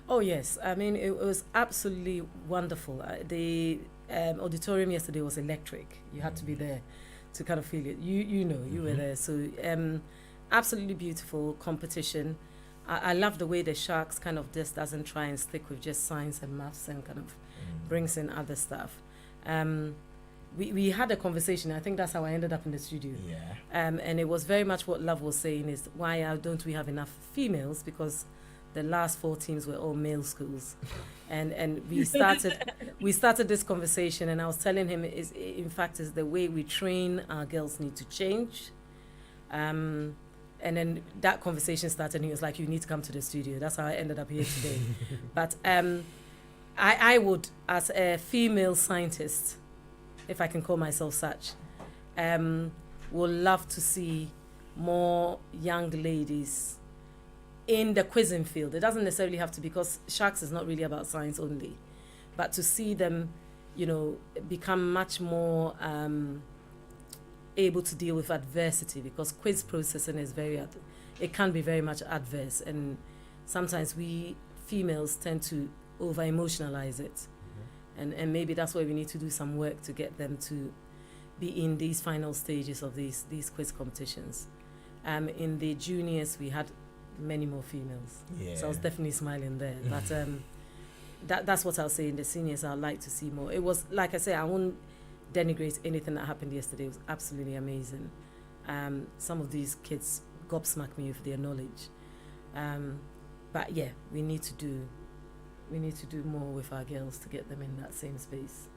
Oh yes, I mean it was absolutely wonderful. The auditorium yesterday was electric. You had to be there to kind of feel it. You know, you were there. So absolutely beautiful competition. I love the way the Sharks kind of just doesn't try and stick with just science and maths and kind of brings in other stuff. We had a conversation. I think that's how I ended up in the studio. Yeah. And it was very much what Love was saying is, why don't we have enough females? Because the last 4 teams were all male schools. And we started this conversation, and I was telling him, in fact, is the way we train our girls need to change. And then that conversation started, and he was like, you need to come to the studio. That's how I ended up here today. But I would, as a female scientist, if I can call myself such, would love to see more young ladies in the quizzing field. It doesn't necessarily have to, because Sharks is not really about science only, but to see them, become much more able to deal with adversity, because quiz processing is it can be very much adverse, and sometimes we females tend to over emotionalize it. And maybe that's why we need to do some work to get them to be in these final stages of these quiz competitions. In the juniors, we had many more females. Yeah. So I was definitely smiling there. But that's what I'll say. In the seniors, I'd like to see more. It was, like I say, I won't denigrate anything that happened yesterday. It was absolutely amazing. Some of these kids gobsmacked me with their knowledge. But yeah, we need to do more with our girls to get them in that same space.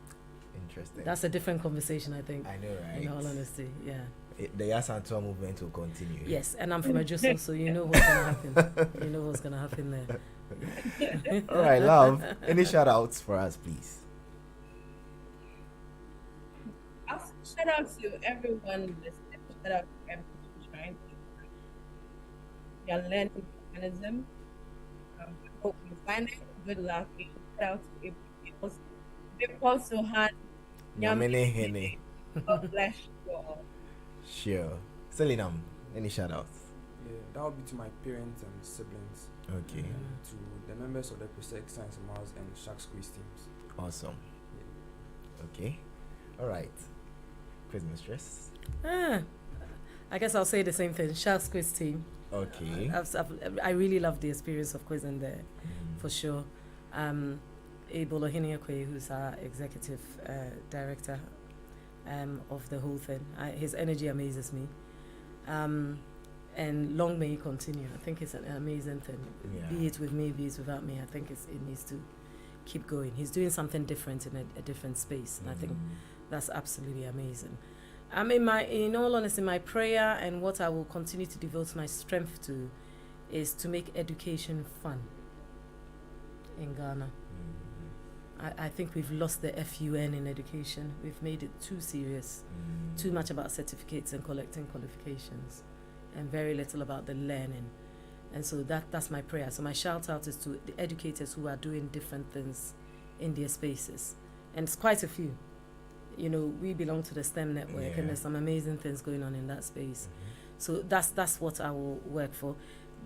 Interesting. That's a different conversation, I think. I know, right? In all honesty, yeah. The Yasantua movement will continue. Yes, and I'm from a Justin, so you know what's gonna happen. You know what's gonna happen there. All right, Love. Any shout outs for us, please? I'll shout out to everyone listening. Shout out to everyone trying to learning mechanism. I hope you find it. Good luck. Shout out to everybody else. Because so hard. Hene. God bless you all. Sure. Selinam, any shout outs? Yeah, that would be to my parents and siblings. Okay. To the members of the Prosec Science and Mars and Sharks Quiz teams. Awesome. Yeah. Okay. All right. Quiz mistress. I guess I'll say the same thing. Sharks Quiz team. Okay. I really love the experience of quizzing there, for sure. Abel Ohiniakwe, who's our executive director of the whole thing, his energy amazes me. And long may he continue. I think it's an amazing thing. Yeah. Be it with me, be it without me, I think it needs to keep going. He's doing something different in a different space, and I think that's absolutely amazing. In all honesty, my prayer and what I will continue to devote my strength to is to make education fun in Ghana. I think we've lost the FUN in education. We've made it too serious, too much about certificates and collecting qualifications, and very little about the learning. And so that's my prayer. So my shout out is to the educators who are doing different things in their spaces. And it's quite a few. We belong to the STEM network, and there's some amazing things going on in that space. So that's what I will work for.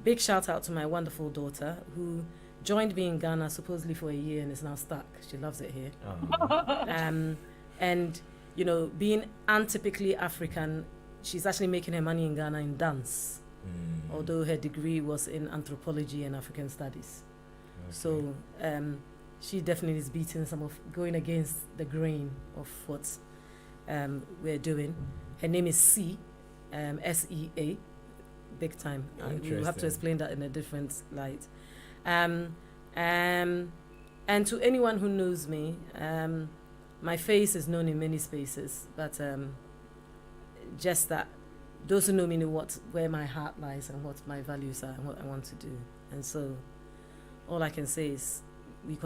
Big shout out to my wonderful daughter, who joined me in Ghana supposedly for a year and is now stuck. She loves it here. And being untypically African, she's actually making her money in Ghana in dance, although her degree was in anthropology and African studies. Okay. So she definitely is beating going against the grain of what we're doing. Her name is C, SEA, big time. We'll have to explain that in a different light. And to anyone who knows me, my face is known in many spaces, but just that those who know me know where my heart lies and what my values are and what I want to do. And so all I can say is we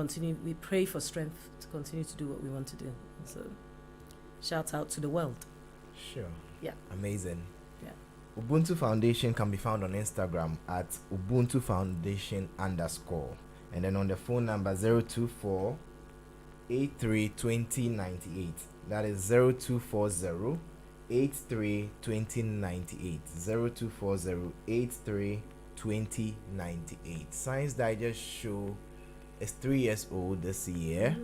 pray for strength to continue to do what we want to do. And so shout out to the world. Sure. Yeah. Amazing. Yeah. Ubuntu Foundation can be found on Instagram at Ubuntu Foundation _ and then on the phone number 024 832098. That is 0240 832098. 0240 832098. Science Digest show is 3 years old this year.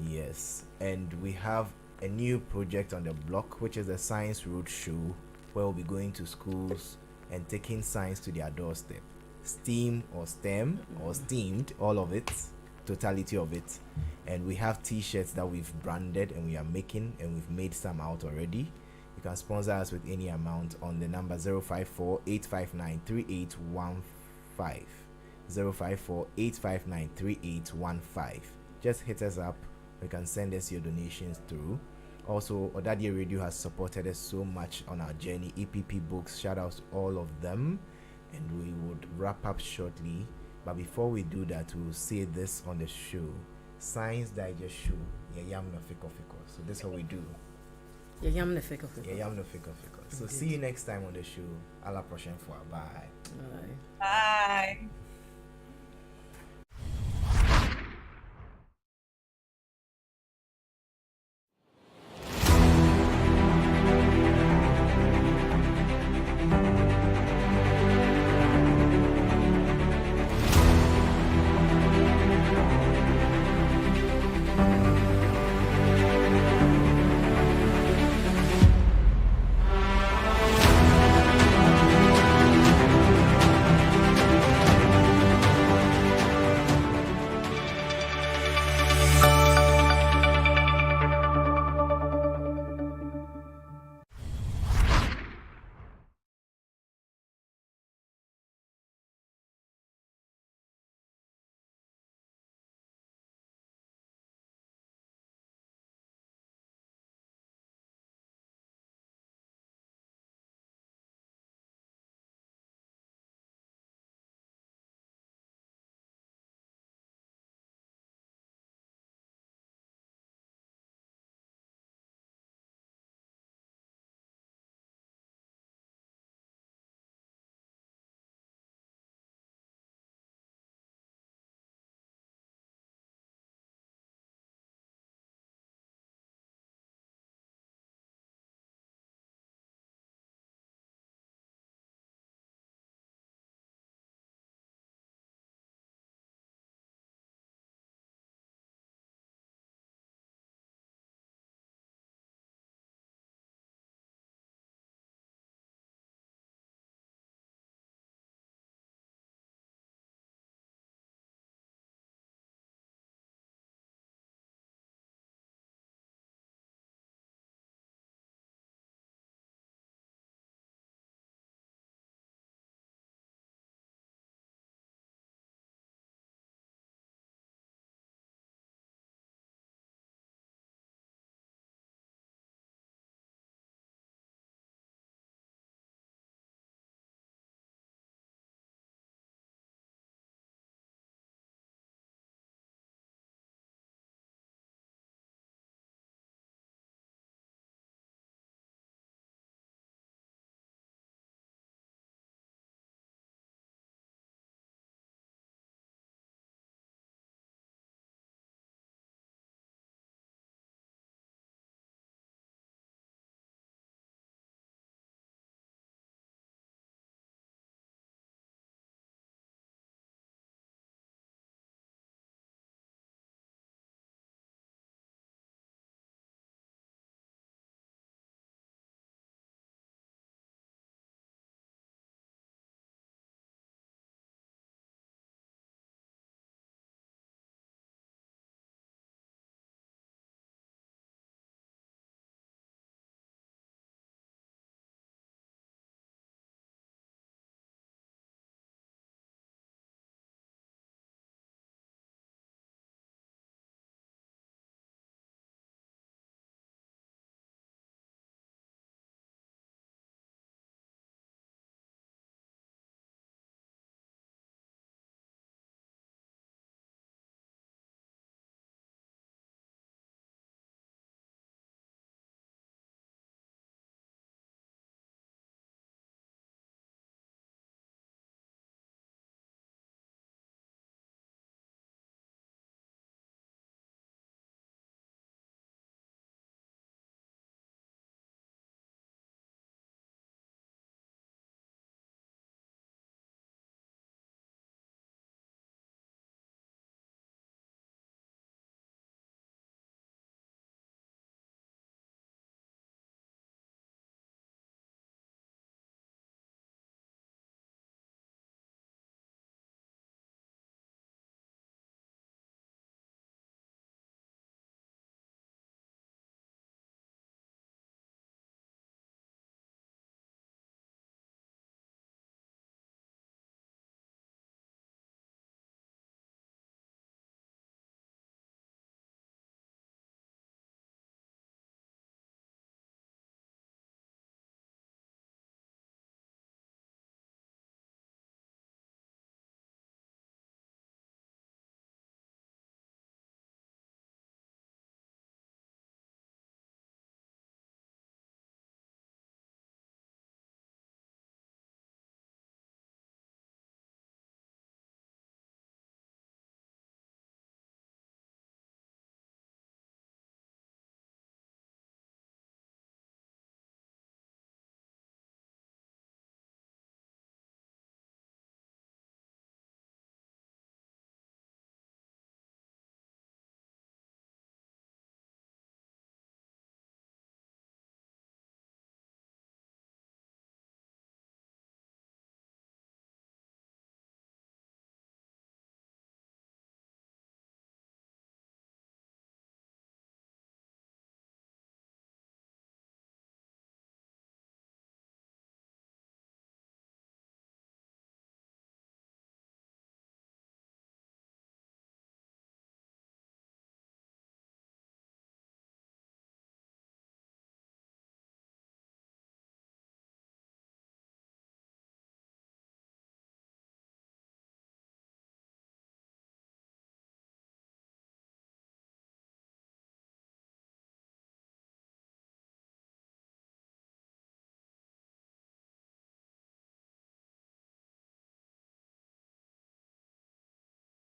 Yes, and we have a new project on the block, which is the Science Road Show, where we'll be going to schools and taking science to their doorstep. STEAM or STEM or STEAMed, all of it, totality of it. And we have t-shirts that we've branded and we are making, and we've made some out already. You can sponsor us with any amount on the number 054-859-3815. 054-859-3815. Just hit us up. You can send us your donations through. Also, ỌDADEƐ Radio has supported us so much on our journey. EPP Books, shout out to all of them. And we would wrap up shortly. But before we do that, we'll say this on the show. Science Digest Show. Yam no fiko fiko. So this is what we do. Yam no fiko fiko. Yam no fiko fiko. So see you next time on the show. Ala prochaine fois. Bye. Bye. Bye.